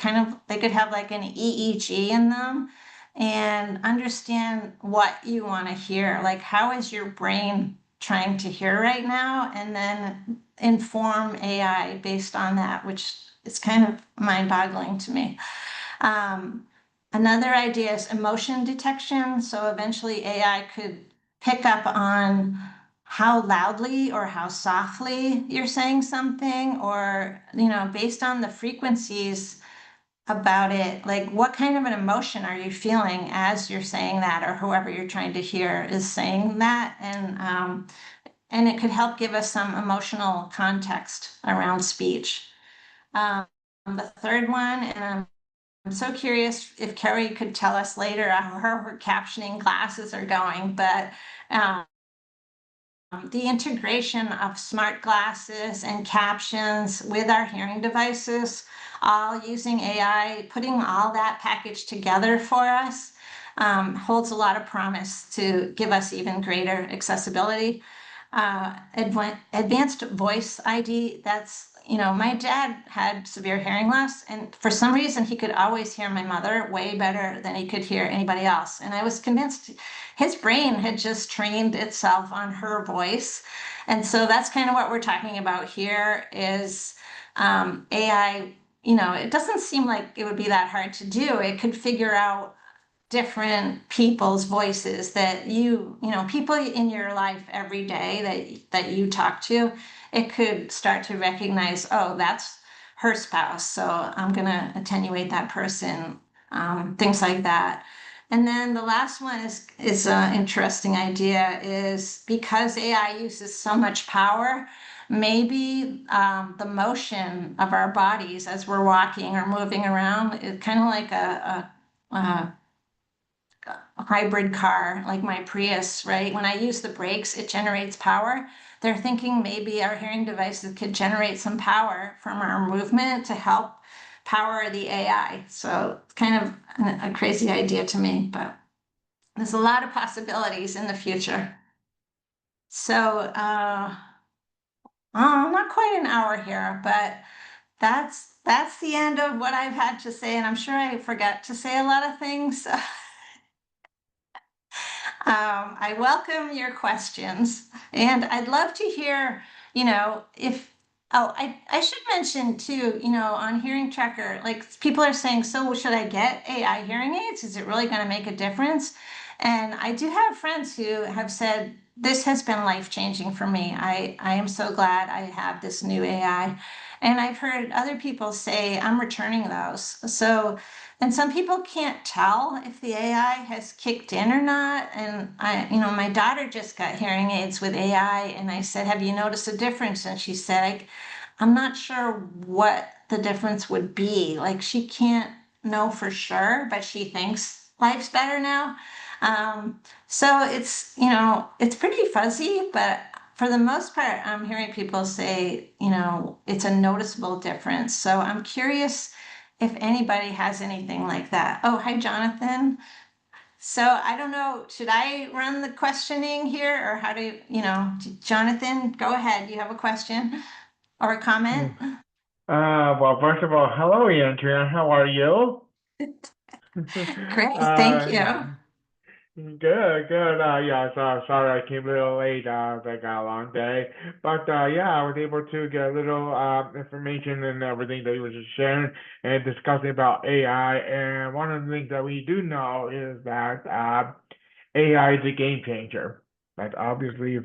they could have like an EEG in them and understand what you want to hear. Like, how is your brain trying to hear right now? And then inform AI based on that, which is kind of mind-boggling to me. Another idea is emotion detection. So eventually AI could pick up on how loudly or how softly you're saying something, or, based on the frequencies about it, like what kind of an emotion are you feeling as you're saying that, or whoever you're trying to hear is saying that. And it could help give us some emotional context around speech. The third one, and I'm so curious if Carrie could tell us later how her captioning classes are going, but the integration of smart glasses and captions with our hearing devices, all using AI, putting all that package together for us, holds a lot of promise to give us even greater accessibility. Advanced voice ID, my dad had severe hearing loss, and for some reason he could always hear my mother way better than he could hear anybody else. And I was convinced his brain had just trained itself on her voice. And so that's kind of what we're talking about here is AI. It doesn't seem like it would be that hard to do. It could figure out different people's voices that people in your life every day that you talk to. It could start to recognize, oh, that's her spouse, so I'm going to attenuate that person, things like that. And then the last one is an interesting idea, is because AI uses so much power, maybe the motion of our bodies as we're walking or moving around is kind of like a hybrid car, like my Prius, right? When I use the brakes, it generates power. They're thinking maybe our hearing devices could generate some power from our movement to help power the AI. So it's kind of a crazy idea to me, but there's a lot of possibilities in the future. So not quite an hour here, but that's the end of what I've had to say, and I'm sure I forgot to say a lot of things. I welcome your questions, and I'd love to hear, I should mention too, on Hearing Tracker, like people are saying, so should I get AI hearing aids? Is it really going to make a difference? And I do have friends who have said, this has been life-changing for me. I am so glad I have this new AI. And I've heard other people say, I'm returning those. So, and some people can't tell if the AI has kicked in or not. And my daughter just got hearing aids with AI, and I said, have you noticed a difference? And she said, I'm not sure what the difference would be. Like, she can't know for sure, but she thinks life's better now. So it's pretty fuzzy, but for the most part, I'm hearing people say, it's a noticeable difference. So I'm curious if anybody has anything like that. Oh, hi, Jonathan. So I don't know, should I run the questioning here, or how do Jonathan, go ahead. You have a question or a comment? Well, first of all, hello, Andrea. How are you? Great, thank Uh, you. Good, good. Yeah, so sorry I came a little late. I got a long day, but yeah, I was able to get a little information and everything that you were just sharing and discussing about AI. And one of the things that we do know is that AI is a game changer. That's obviously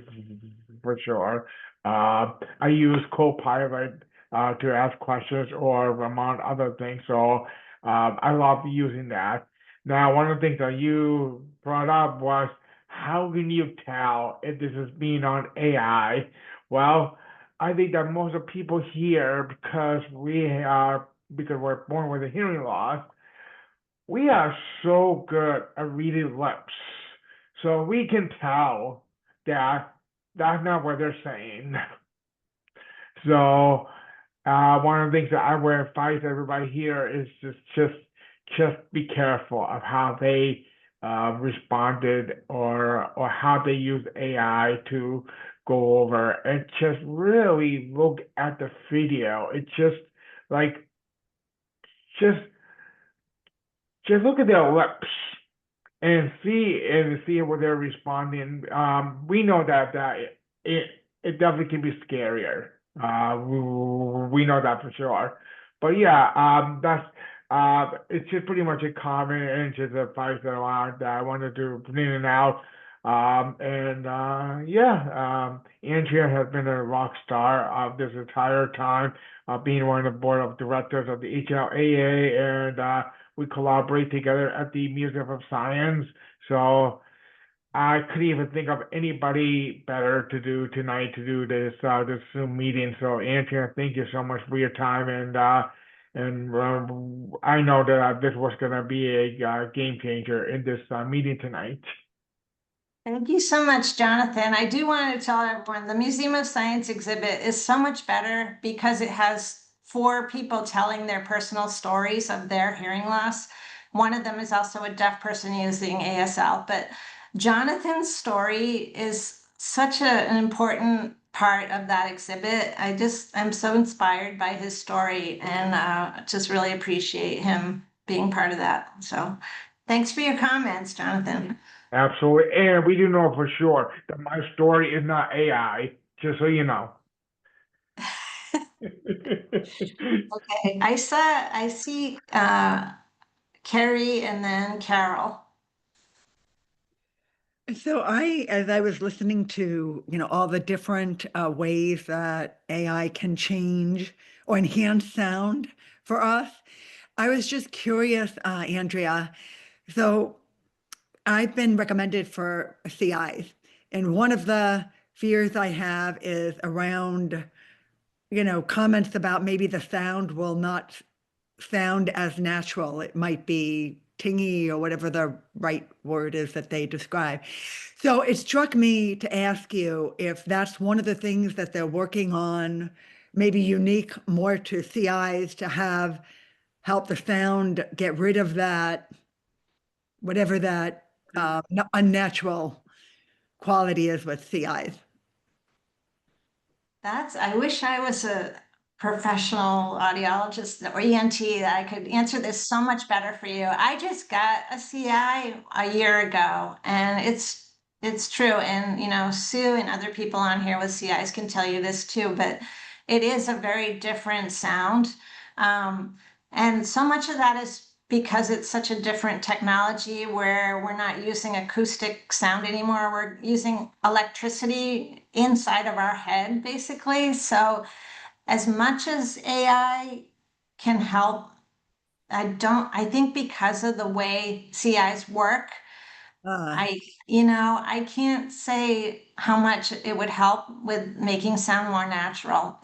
for sure. I use Copilot to ask questions or among other things, so I love using that. Now, one of the things that you brought up was how can you tell if this is being on AI? Well, I think that most of people here, because we're born with a hearing loss, we are so good at reading lips. So we can tell that that's not what they're saying. So one of the things that I would advise everybody here is just be careful of how they responded or how they use AI to go over, and just really look at the video. It's just like just just look at their lips and see what they're responding. We know that it definitely can be scarier. We know that for sure. But yeah, that's it's just pretty much a comment and just advice that I wanted to put in and out. And yeah, Andrea has been a rock star this entire time, being one of the board of directors of the HLAA, and we collaborate together at the Museum of Science. So I couldn't even think of anybody better to do tonight to do this Zoom meeting. So Andrea, thank you so much for your time, and I know that this was going to be a game changer in this meeting tonight. Thank you so much, Jonathan. I do want to tell everyone the Museum of Science exhibit is so much better because it has 4 people telling their personal stories of their hearing loss. One of them is also a deaf person using ASL, but Jonathan's story is such an important part of that exhibit. I'm so inspired by his story, and just really appreciate him being part of that. So thanks for your comments, Jonathan. Absolutely. And we do know for sure that my story is not AI, just so you know. Okay, I see Carrie and then Carol. So as I was listening to, all the different ways that AI can change or enhance sound for us, I was just curious, Andrea. So I've been recommended for CIs, and one of the fears I have is around, comments about maybe the sound will not sound as natural. It might be tingy or whatever the right word is that they describe. So it struck me to ask you if that's one of the things that they're working on, maybe unique more to CIs to help the sound get rid of that, whatever that unnatural quality is with CIs. I wish I was a professional audiologist or ENT that I could answer this so much better for you. I just got a CI a year ago, and it's true. And Sue and other people on here with CIs can tell you this too, but it is a very different sound. And so much of that is because it's such a different technology where we're not using acoustic sound anymore. We're using electricity inside of our head, basically. So as much as AI can help, I think because of the way CIs work, I can't say how much it would help with making sound more natural.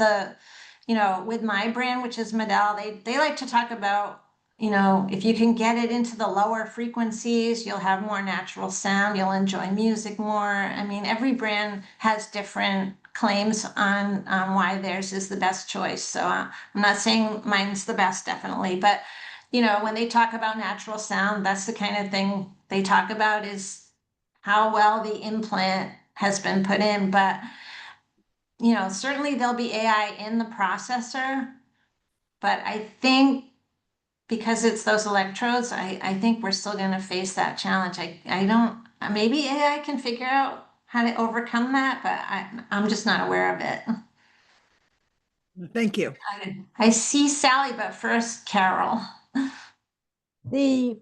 With my brand, which is Medell, they like to talk about, if you can get it into the lower frequencies, you'll have more natural sound, you'll enjoy music more. I mean, every brand has different claims on why theirs is the best choice. So I'm not saying mine's the best, definitely, but when they talk about natural sound, that's the kind of thing they talk about, is how well the implant has been put in. But certainly there'll be AI in the processor, but I think because it's those electrodes, I think we're still going to face that challenge. I don't, maybe AI can figure out how to overcome that, but I'm just not aware of it. Thank you. I see Sally, but first Carol. The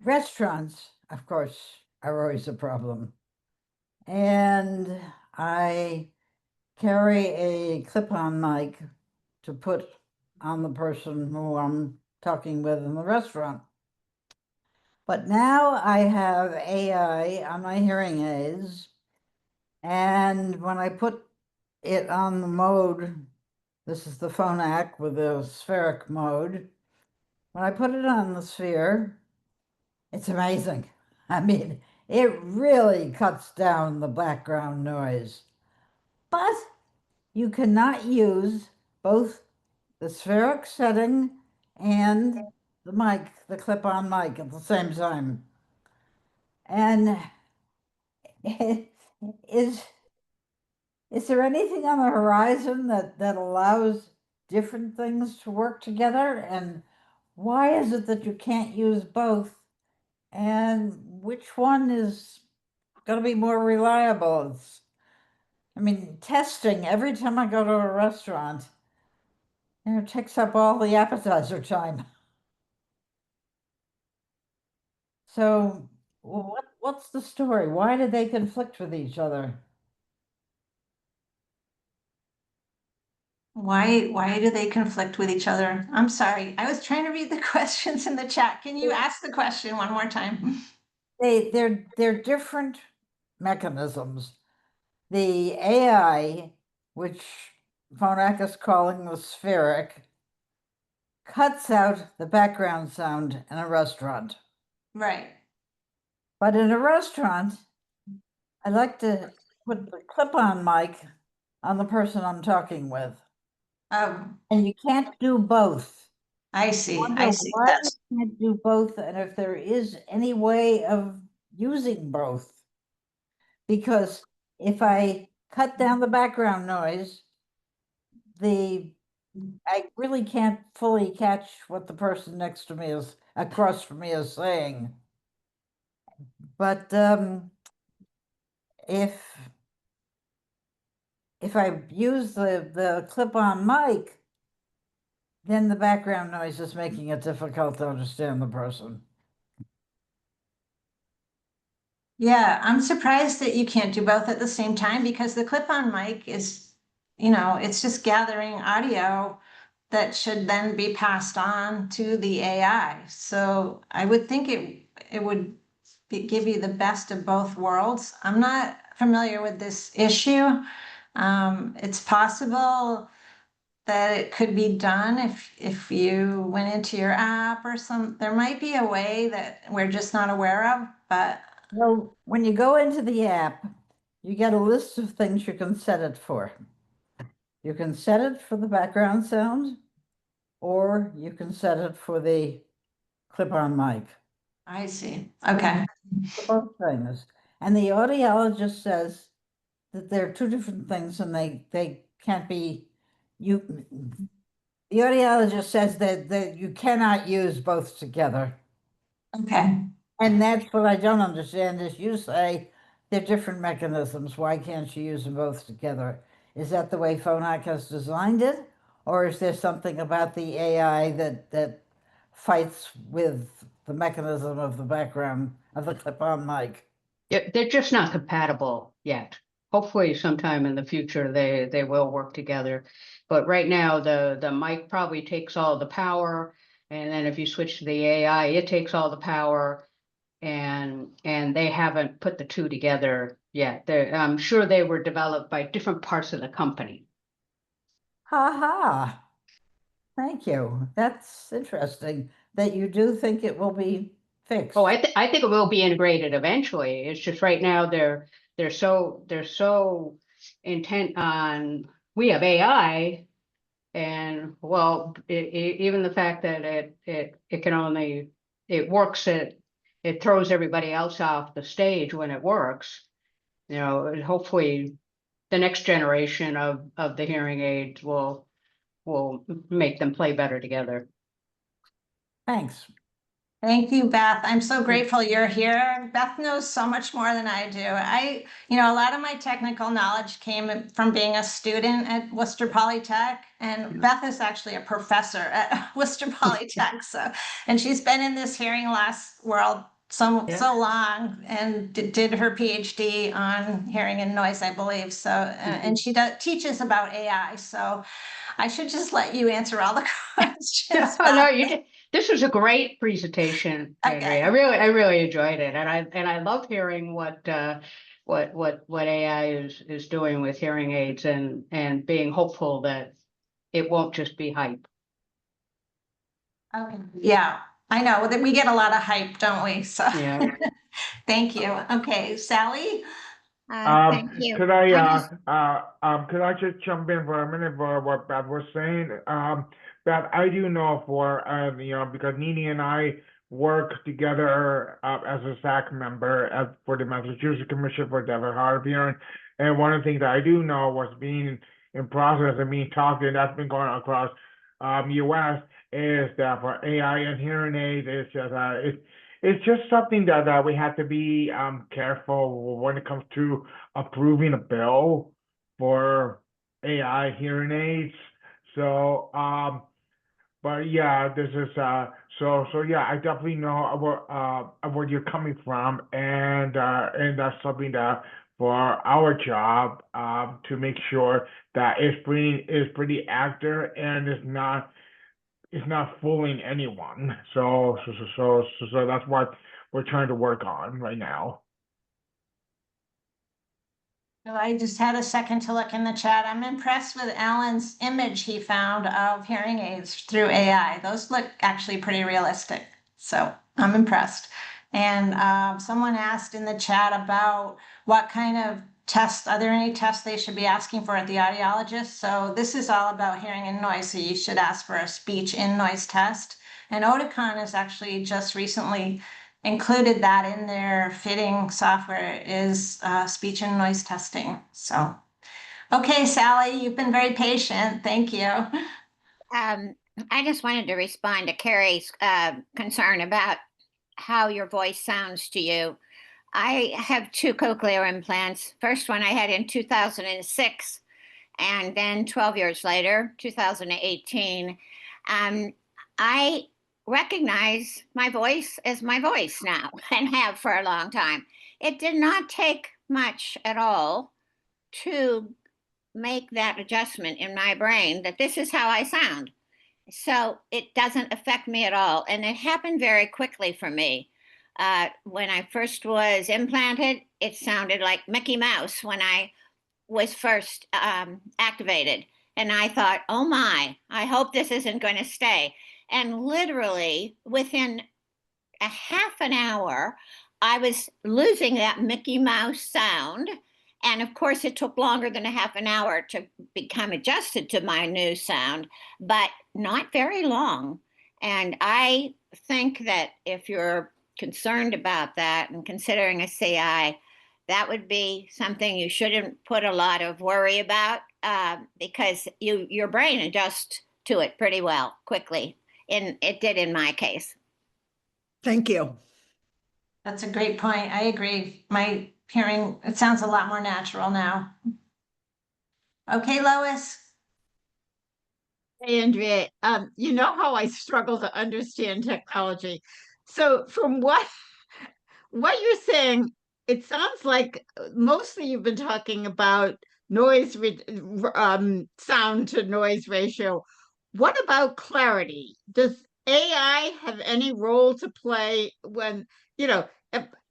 restaurants, of course, are always a problem. And I carry a clip-on mic to put on the person who I'm talking with in the restaurant. But now I have AI on my hearing aids, and when I put it on the mode. This is the Phonak with the spheric mode. When I put it on the sphere, it's amazing. I mean, it really cuts down the background noise. But you cannot use both the spheric setting and the mic, the clip-on mic at the same time. And is is there anything on the horizon that allows different things to work together? And why is it that you can't use both? And which one is going to be more reliable? I mean, testing every time I go to a restaurant, it takes up all the appetizer time. So what's the story? Why do they conflict with each other? Why do they conflict with each other? I'm sorry. I was trying to read the questions in the chat. Can you ask the question one more time? They're different mechanisms. The AI, which Phonak is calling the spheric, cuts out the background sound in a restaurant. Right. But in a restaurant, I like to put the clip-on mic on the person I'm talking with. Um, And you can't do both. I see. Wonder I see. why you can't do both, and if there is any way of using both. Because if I cut down the background noise, I really can't fully catch what the person next to me is, across from me is saying. But if I use the clip-on mic, then the background noise is making it difficult to understand the person. Yeah, I'm surprised that you can't do both at the same time because the clip-on mic is, it's just gathering audio that should then be passed on to the AI. So I would think it would give you the best of both worlds. I'm not familiar with this issue. It's possible that it could be done if you went into your app or there might be a way that we're just not aware of, but Well, when you go into the app, you get a list of things you can set it for. You can set it for the background sound, or you can set it for the clip-on mic. I see. Okay. For both things. And the audiologist says that they're two different things and they can't be, the audiologist says that you cannot use both together. Okay. And that's what I don't understand is you say they're different mechanisms. Why can't you use them both together? Is that the way Phonak has designed it? Or is there something about the AI that fights with the mechanism of the background of the clip-on mic? They're just not compatible yet. Hopefully sometime in the future they will work together. But right now the mic probably takes all the power, and then if you switch to the AI, it takes all the power, and they haven't put the two together yet. I'm sure they were developed by different parts of the company. Ha ha. Thank you. That's interesting that you do think it will be fixed. Oh, I think it will be integrated eventually. It's just right now they're so intent on we have AI, and well, even the fact that it can only it works it throws everybody else off the stage when it works. And hopefully the next generation of the hearing aids will make them play better together. Thanks. Thank you, Beth. I'm so grateful you're here. Beth knows so much more than I do. A lot of my technical knowledge came from being a student at Worcester Polytech, and Beth is actually a professor at Worcester Polytech. And she's been in this hearing loss world so long, and did her PhD on hearing and noise, I believe. So, and she teaches about AI. So, I should just let you answer all the questions. No, you did. This was a great presentation, Andrea. Okay. I really enjoyed it, and I love hearing what what AI is doing with hearing aids and being hopeful that it won't just be hype. Okay. Yeah, I know that we get a lot of hype, don't we? So Yeah. thank you. Okay, Sally? Thank you. Could could I just jump in for a minute for what Beth was saying? Beth, I do know for, because Nini and I work together as a SAC member for the Massachusetts Commission for Deaf and Hard of Hearing. And one of the things that I do know was being in process and being talked, and that's been going across US, is that for AI and hearing aids, it's just something that we have to be careful when it comes to approving a bill for AI hearing aids. So but yeah, this is so yeah, I definitely know where you're coming from, and that's something that for our job to make sure that it's pretty accurate and it's not fooling anyone. So that's what we're trying to work on right now. Well, I just had a second to look in the chat. I'm impressed with Alan's image he found of hearing aids through AI. Those look actually pretty realistic. So I'm impressed. And someone asked in the chat about what kind of tests, are there any tests they should be asking for at the audiologist? So this is all about hearing and noise. So you should ask for a speech in noise test. And Oticon has actually just recently included that in their fitting software is speech and noise testing. So, okay, Sally, you've been very patient. Thank you. I just wanted to respond to Carrie's concern about how your voice sounds to you. I have 2 cochlear implants. First one I had in 2006, and then 12 years later, 2018. I recognize my voice as my voice now and have for a long time. It did not take much at all to make that adjustment in my brain that this is how I sound. So it doesn't affect me at all. And it happened very quickly for me. When I first was implanted, it sounded like Mickey Mouse when I was first activated. And I thought, oh my, I hope this isn't going to stay. And literally within a half an hour, I was losing that Mickey Mouse sound. And of course, it took longer than a half an hour to become adjusted to my new sound, but not very long. And I think that if you're concerned about that and considering a CI, that would be something you shouldn't put a lot of worry about because your brain adjusts to it pretty well quickly. And it did in my case. Thank you. That's a great point. I agree. My hearing, it sounds a lot more natural now. Okay, Lois. Hey, Andrea, you know how I struggle to understand technology. So from what you're saying, it sounds like mostly you've been talking about sound to noise ratio. What about clarity? Does AI have any role to play when,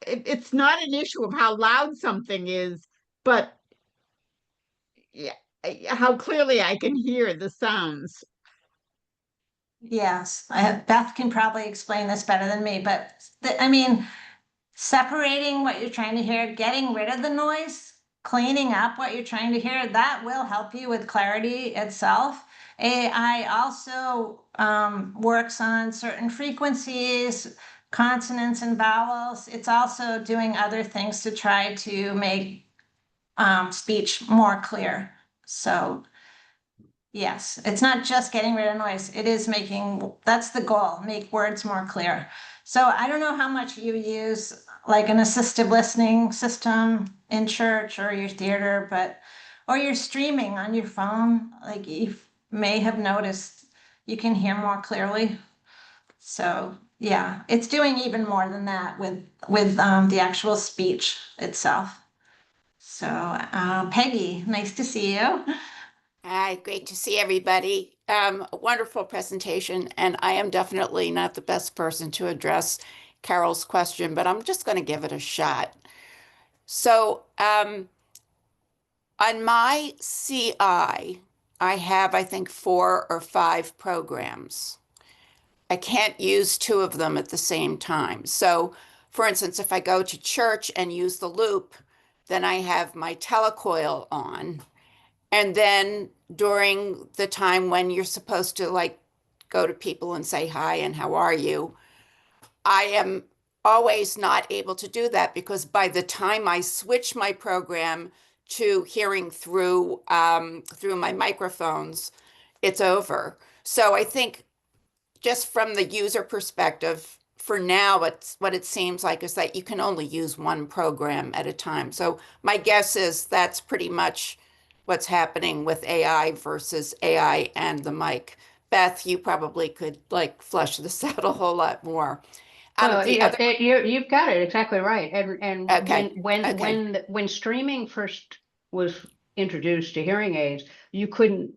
it's not an issue of how loud something is, but yeah, how clearly I can hear the sounds? Yes, Beth can probably explain this better than me, but I mean, separating what you're trying to hear, getting rid of the noise, cleaning up what you're trying to hear, that will help you with clarity itself. AI also works on certain frequencies, consonants and vowels. It's also doing other things to try to make speech more clear. So yes, it's not just getting rid of noise. It is that's the goal, make words more clear. So I don't know how much you use like an assistive listening system in church or your theater, or you're streaming on your phone, like you may have noticed you can hear more clearly. So yeah, it's doing even more than that with the actual speech itself. So Peggy, nice to see you. Hi, great to see everybody. A wonderful presentation, and I am definitely not the best person to address Carol's question, but I'm just going to give it a shot. So on my CI, I have, I think, 4 or 5 programs. I can't use 2 of them at the same time. So, for instance, if I go to church and use the loop, then I have my telecoil on. And then during the time when you're supposed to like go to people and say hi and how are you, I am always not able to do that because by the time I switch my program to hearing through through my microphones, it's over. So I think just from the user perspective, for now, what it seems like is that you can only use one program at a time. So my guess is that's pretty much what's happening with AI versus AI and the mic. Beth, you probably could like flesh this out a whole lot more. Well, The other, you've got it exactly right. And okay, when streaming first was introduced to hearing aids, you couldn't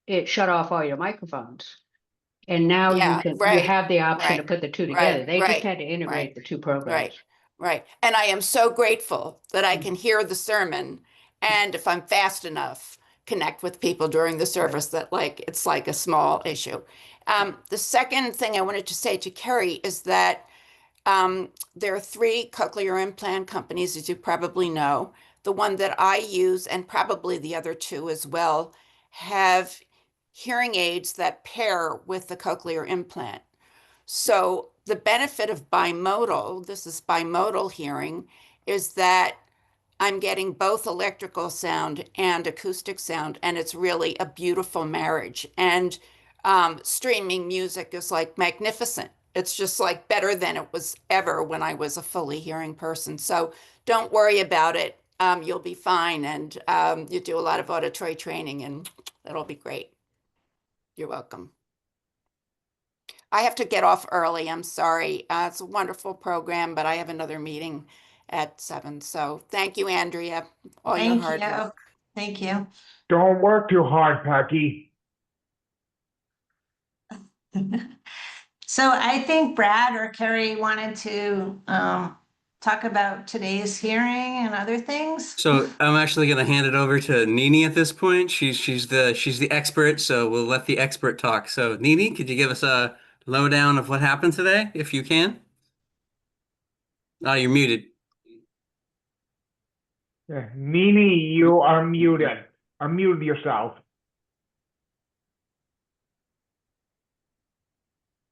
it shut off all your microphones. And now yeah, you have the option to right, put the two right, together. They just right, had to integrate right, the two programs. right, right. And I am so grateful that I can hear the sermon, and if I'm fast enough, connect with people during the service that like it's like a small issue. The second thing I wanted to say to Kerry is that there are 3 cochlear implant companies, as you probably know. The one that I use, and probably the other 2 as well, have hearing aids that pair with the cochlear implant. So the benefit of bimodal, this is bimodal hearing, is that I'm getting both electrical sound and acoustic sound, and it's really a beautiful marriage. And streaming music is like magnificent. It's just like better than it was ever when I was a fully hearing person. So don't worry about it. You'll be fine, and you do a lot of auditory training, and it'll be great. You're welcome. I have to get off early. I'm sorry. It's a wonderful program, but I have another meeting at 7. So thank you, Andrea, all your Thank hard you. work. Thank you. Don't work too hard, Peggy. So I think Brad or Kerry wanted to talk about today's hearing and other things. So I'm actually going to hand it over to Nini at this point. She's the expert, so we'll let the expert talk. So Nini, could you give us a lowdown of what happened today, if you can? Oh, you're muted. Yeah. Nini, you are muted. Unmute yourself.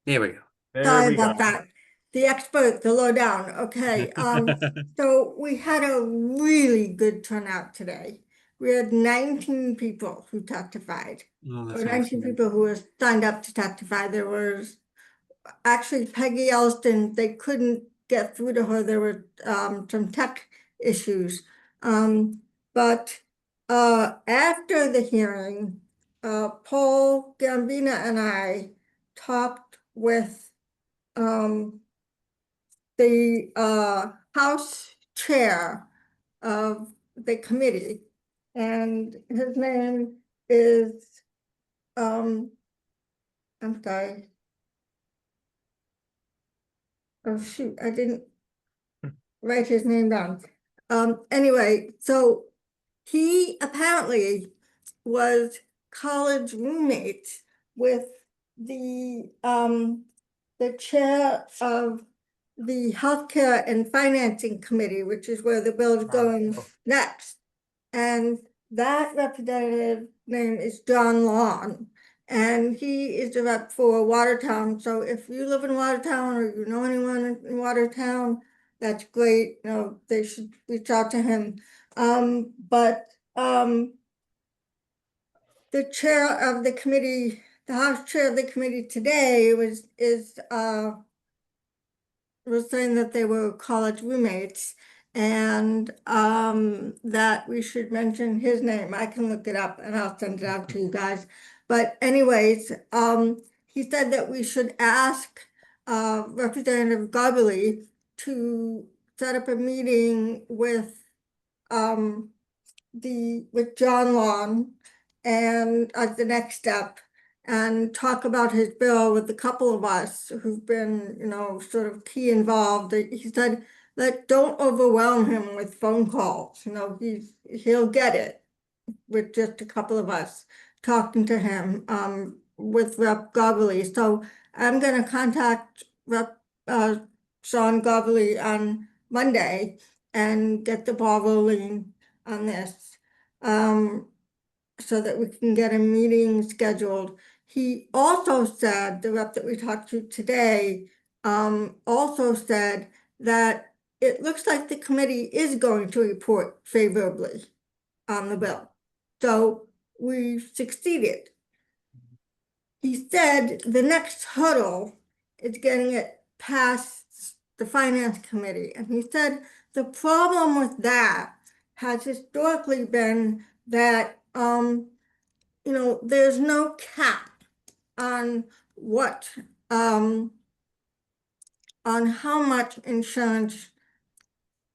There we go. There Sorry we about go. that. The expert, the lowdown. Okay. So we had a really good turnout today. We had 19 people who testified, Oh, that's or 19 awesome. people who were signed up to testify. There was actually Peggy Elston, they couldn't get through to her. There were some tech issues. But after the hearing, Paul Gambina and I talked with the House Chair of the committee, and his name is, I'm sorry. Oh, shoot, I didn't write his name down. Anyway, so he apparently was college roommates with the chair of the Healthcare and Financing Committee, which is where the bill is going next. And that representative name is John Lawn, and he is the rep for Watertown. So if you live in Watertown or you know anyone in Watertown, that's great. You know, they should reach out to him. But the chair of the committee, the House chair of the committee today was saying that they were college roommates, and that we should mention his name. I can look it up and I'll send it out to you guys. But anyways, he said that we should ask Representative Gobbley to set up a meeting with John Long and as the next step, and talk about his bill with a couple of us who've been, you know, sort of key involved. He said that don't overwhelm him with phone calls. You know, he'll get it with just a couple of us talking to him, with Rep. Goverly. So I'm gonna contact Rep. Sean Goverly on Monday and get the ball rolling on this. So that we can get a meeting scheduled. He also said, the rep that we talked to today, also said that it looks like the committee is going to report favorably on the bill. So we succeeded. He said the next hurdle is getting it past the finance committee. And he said the problem with that has historically been that, you know, there's no cap on what, on how much insurance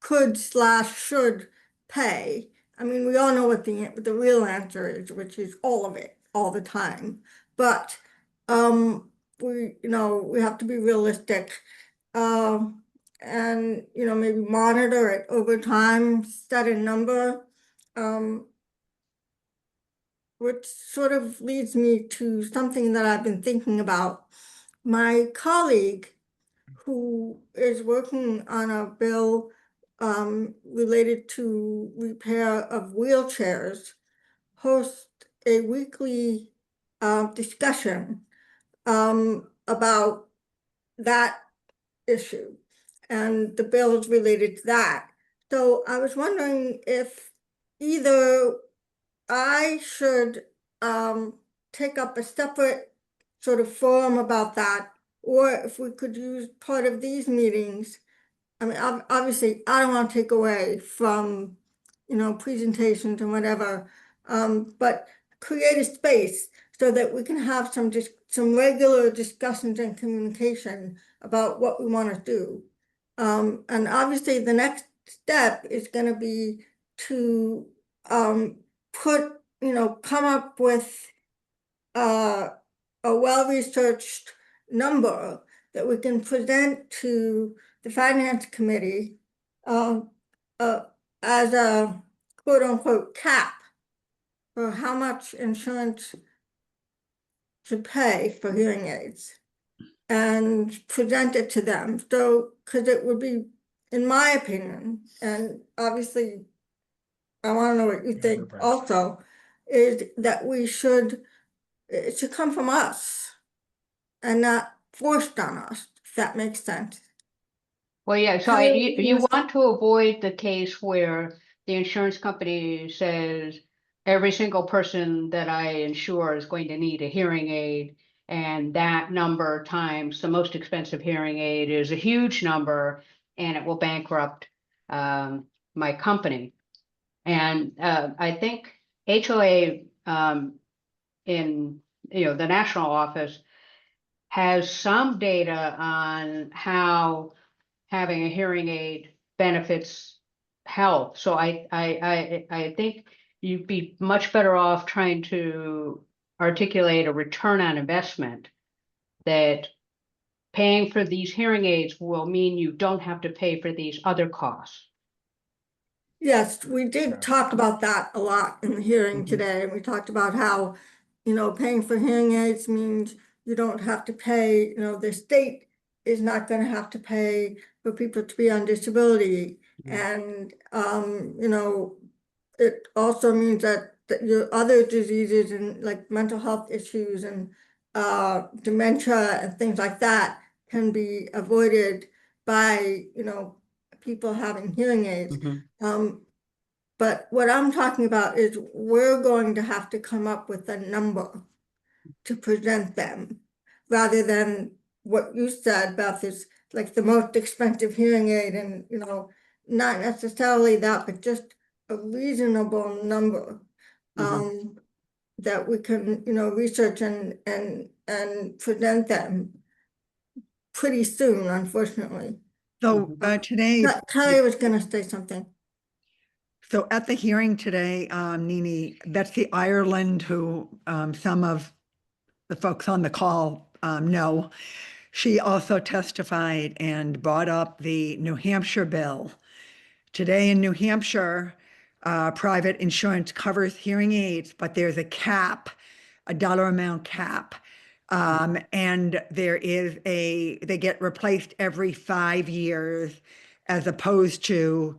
could/should pay. I mean, we all know what the real answer is, which is all of it, all the time. But we have to be realistic, and maybe monitor it over time, set a number. Which sort of leads me to something that I've been thinking about. My colleague, who is working on a bill related to repair of wheelchairs, hosts a weekly discussion about that issue and the bills related to that. So I was wondering if either I should take up a separate sort of forum about that, or if we could use part of these meetings. I mean, obviously, I don't want to take away from, presentations and whatever, but create a space so that we can have some regular discussions and communication about what we want to do. And obviously, the next step is going to be to come up with a well-researched number that we can present to the finance committee as a quote unquote cap for how much insurance should pay for hearing aids and present it to them. So, because it would be, in my opinion, and obviously I want to know what you think also, is that it should come from us and not forced on us, if that makes sense. Well, yeah, so you want to avoid the case where the insurance company says every single person that I insure is going to need a hearing aid, and that number times the most expensive hearing aid is a huge number, and it will bankrupt my company. And I think HOA in the national office has some data on how having a hearing aid benefits health. So I think you'd be much better off trying to articulate a return on investment, that paying for these hearing aids will mean you don't have to pay for these other costs. Yes, we did talk about that a lot in the hearing today. And we talked about how, paying for hearing aids means you don't have to pay, the state is not going to have to pay for people to be on disability. And, it also means that your other diseases and like mental health issues and dementia and things like that can be avoided by, people having hearing aids. But what I'm talking about is we're going to have to come up with a number to present them, rather than what you said about this, like the most expensive hearing aid, and not necessarily that, but just a reasonable number that we can research and present them pretty soon, unfortunately. So today, Kelly was going to say something. so at the hearing today, Nini, Betsy Ireland, who some of the folks on the call know, she also testified and brought up the New Hampshire bill. Today in New Hampshire, private insurance covers hearing aids, but there's a cap, a dollar amount cap. And they get replaced every 5 years, as opposed to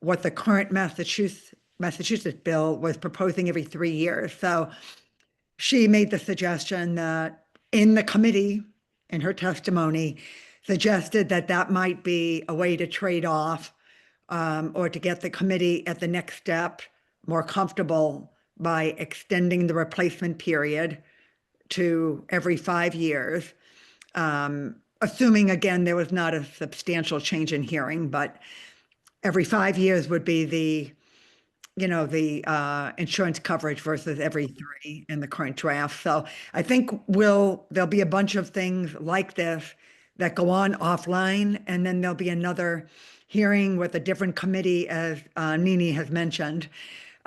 what the current Massachusetts bill was proposing every 3 years. So she made the suggestion that in the committee, in her testimony, suggested that that might be a way to trade off, or to get the committee at the next step more comfortable by extending the replacement period to every 5 years. Assuming again, there was not a substantial change in hearing, but every 5 years would be the insurance coverage versus every 3 in the current draft. So I think there'll be a bunch of things like this that go on offline, and then there'll be another hearing with a different committee, as Nini has mentioned.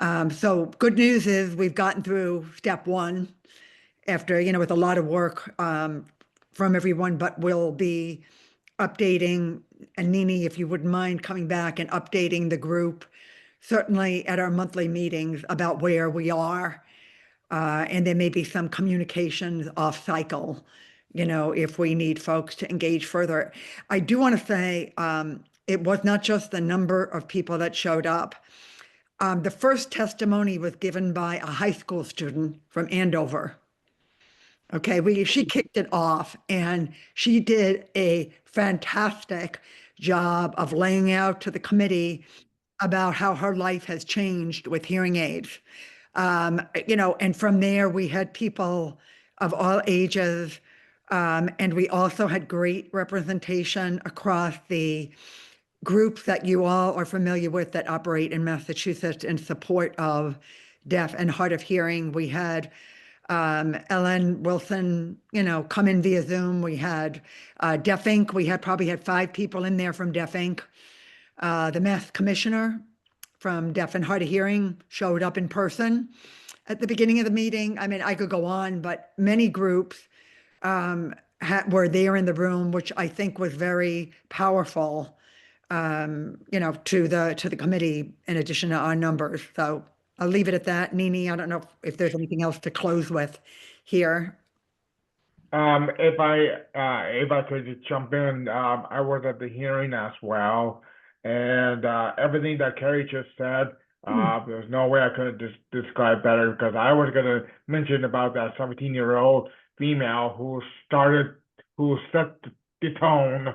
So good news is we've gotten through step 1 after, with a lot of work from everyone, but we'll be updating, and Nini, if you wouldn't mind coming back and updating the group, certainly at our monthly meetings, about where we are. And there may be some communications off cycle, if we need folks to engage further. I do want to say it was not just the number of people that showed up. The first testimony was given by a high school student from Andover. Okay, she kicked it off, and she did a fantastic job of laying out to the committee about how her life has changed with hearing aids. And from there we had people of all ages, and we also had great representation across the groups that you all are familiar with that operate in Massachusetts in support of deaf and hard of hearing. We had Ellen Wilson, come in via Zoom. We had Deaf Inc. We probably had 5 people in there from Deaf Inc. The Mass Commissioner from Deaf and Hard of Hearing showed up in person at the beginning of the meeting. I mean, I could go on, but many groups were there in the room, which I think was very powerful, to the committee, in addition to our numbers. So I'll leave it at that. Nini, I don't know if there's anything else to close with here. If I could just jump in, I was at the hearing as well, and everything that Carrie just said, there's no way I could just describe better, because I was gonna mention about that 17-year-old female who set the tone,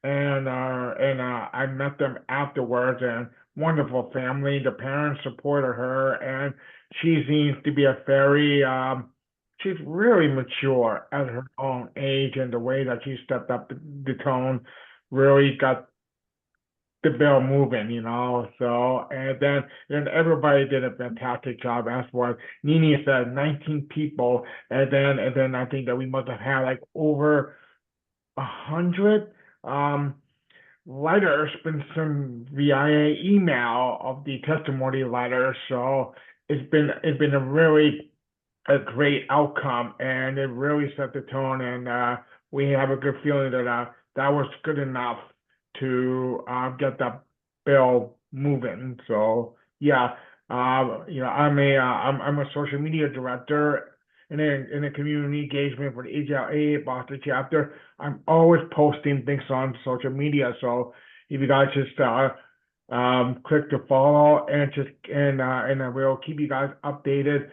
and I met them afterwards, and wonderful family. The parents supported her, and she seems to be a very she's really mature at her own age, and the way that she stepped up the tone really got the bill moving, So, and then everybody did a fantastic job. As what Nini said, 19 people, and then I think that we must have had like over 100 letters been sent via email of the testimony letters. So it's been a great outcome, and it really set the tone, and we have a good feeling that that was good enough to get that bill moving. So yeah, I'm a social media director in a community engagement for the HLA Boston chapter. I'm always posting things on social media, so if you guys just click to follow, and I will keep you guys updated.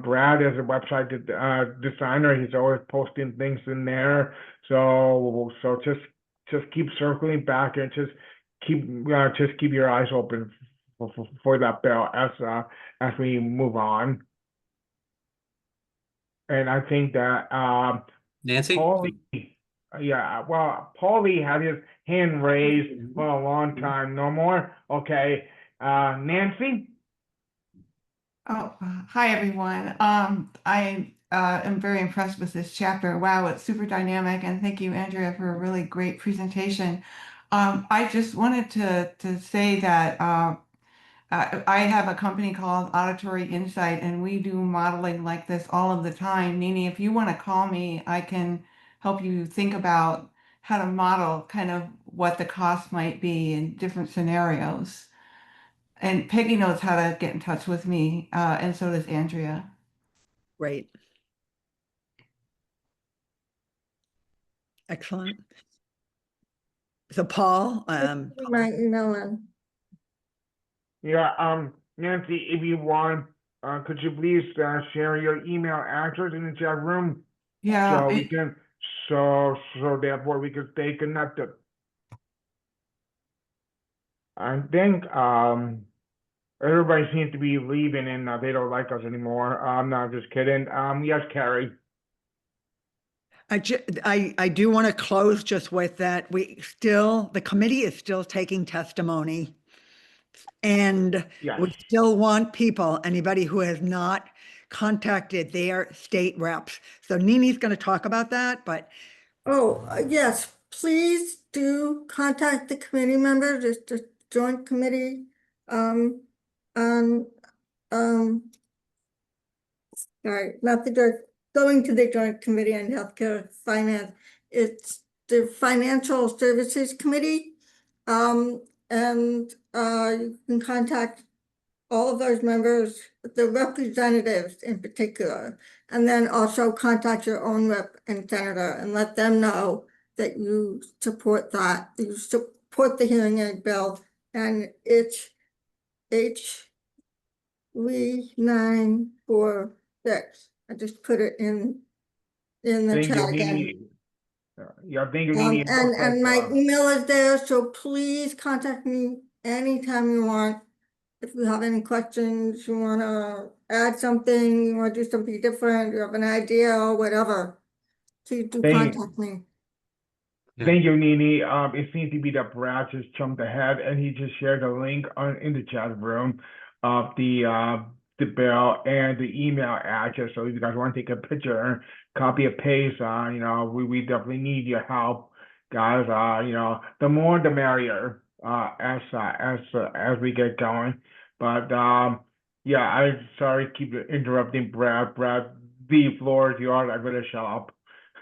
Brad is a website designer. He's always posting things in there. So just keep circling back, and just keep your eyes open for that bill as we move on. And I think that Nancy? Paulie had his hand raised for a long time. No more? Okay. Nancy? Oh, hi everyone. I am very impressed with this chapter. Wow, it's super dynamic, and thank you, Andrea, for a really great presentation. I just wanted to say that I have a company called Auditory Insight, and we do modeling like this all of the time. Nini, if you want to call me, I can help you think about how to model kind of what the cost might be in different scenarios. And Peggy knows how to get in touch with me, and so does Andrea. Great. Excellent. So Paul, My email in. Yeah, Nancy, if you want, could you please share your email address in the chat room Yeah, so we can, so therefore we can stay connected. I think everybody seems to be leaving and they don't like us anymore. No, I'm just kidding. Yes, Carrie. I do want to close just with that. The committee is still taking testimony. And Yes. we still want people, anybody who has not contacted their state reps. So Nini's going to talk about that, but Oh, yes, please do contact the committee members, it's the joint committee, on, sorry, not the joint, going to the joint committee on healthcare finance. It's the Financial Services Committee. And you can contact all of those members, the representatives in particular, and then also contact your own rep and senator and let them know that you support that, you support the hearing aid bill, and it's H3946. I just put it in the Thank you, chat again. Nini. Yeah, thank you, Nini. And my email is there, so please contact me anytime you want. If you have any questions, you wanna add something, you wanna do something different, you have an idea or whatever, please do Thank- contact me. Thank you, Nini. It seems to be that Brad just jumped ahead and he just shared a link in the chat room of the bill and the email address. So if you guys want to take a picture, copy and paste, we definitely need your help, guys. The more the merrier, as we get going. But yeah, I'm sorry, keep interrupting Brad. Brad, the floor is yours. I'm gonna shut up.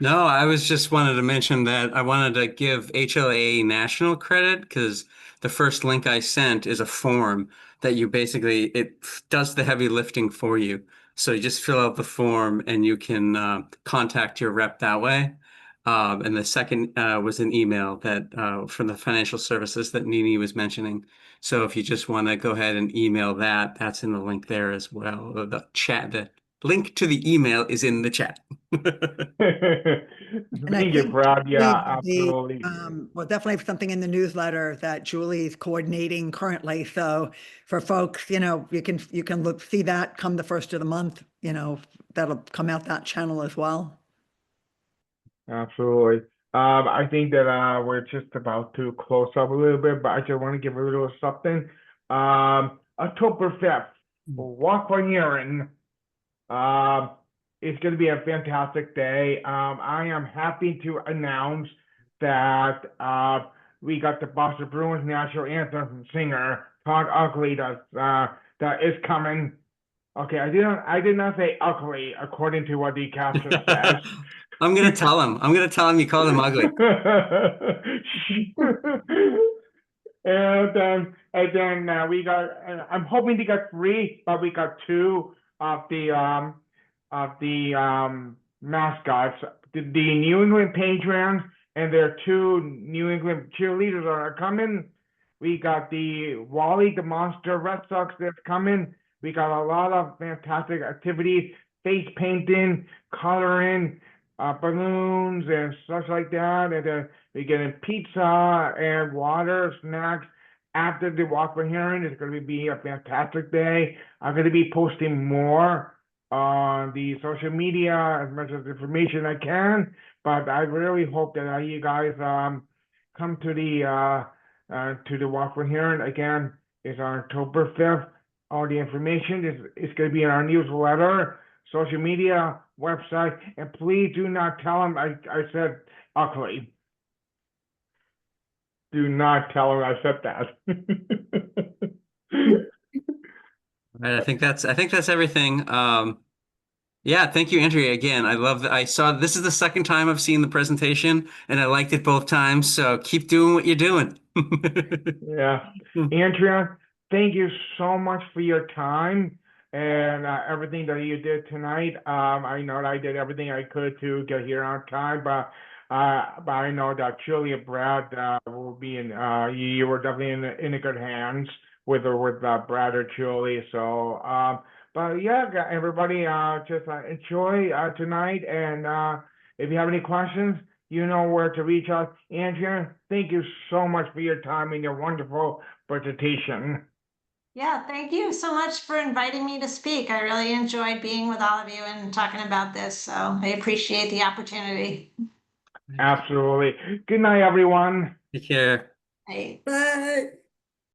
No, I was just wanted to mention that I wanted to give HLA national credit because the first link I sent is a form that it does the heavy lifting for you. So you just fill out the form and you can contact your rep that way. And the second was an email that from the financial services that Nini was mentioning. So if you just want to go ahead and email that, that's in the link there as well. The link to the email is in the chat. and I Thank you, think Brad. Yeah, the, absolutely. we'll definitely have something in the newsletter that Julie's coordinating currently. So for folks, you can see that come the first of the month, that'll come out that channel as well. Absolutely. I think that we're just about to close up a little bit, but I just want to give a little something. October 5th, Walk for Urine. It's going to be a fantastic day. I am happy to announce that we got the Boston Bruins national anthem singer Todd Ugly that is coming. Okay, I did not say ugly according to what the caption says. I'm gonna tell him. I'm gonna tell him you called him ugly. And then we got. I'm hoping to get 3, but we got 2 of the mascots. The New England Patriots and their 2 New England cheerleaders are coming. We got the Wally the Monster Red Sox that's coming. We got a lot of fantastic activities, face painting, coloring, balloons and such like that. And then we're getting pizza and water, snacks after the Walk for Hearing. It's going to be a fantastic day. I'm going to be posting more on the social media as much as information I can. But I really hope that you guys come to the Walk for Hearing. Again, it's on October 5th. All the information is going to be in our newsletter, social media, website, and please do not tell them I said ugly. Do not tell them I said that. Right, I think that's everything. Yeah, thank you, Andrea. Again, I love that. I saw this is the second time I've seen the presentation, and I liked it both times. So keep doing what you're doing. Yeah. Andrea, thank you so much for your time and everything that you did tonight. I know that I did everything I could to get here on time, but I know that Julie and Brad will be in. You were definitely in a good hands with Brad or Julie. So, but yeah, everybody, just enjoy tonight, and if you have any questions, you know where to reach out. Andrea, thank you so much for your time and your wonderful presentation. Yeah, thank you so much for inviting me to speak. I really enjoyed being with all of you and talking about this, so I appreciate the opportunity. Absolutely. Good night, everyone. Take care. Bye. Bye.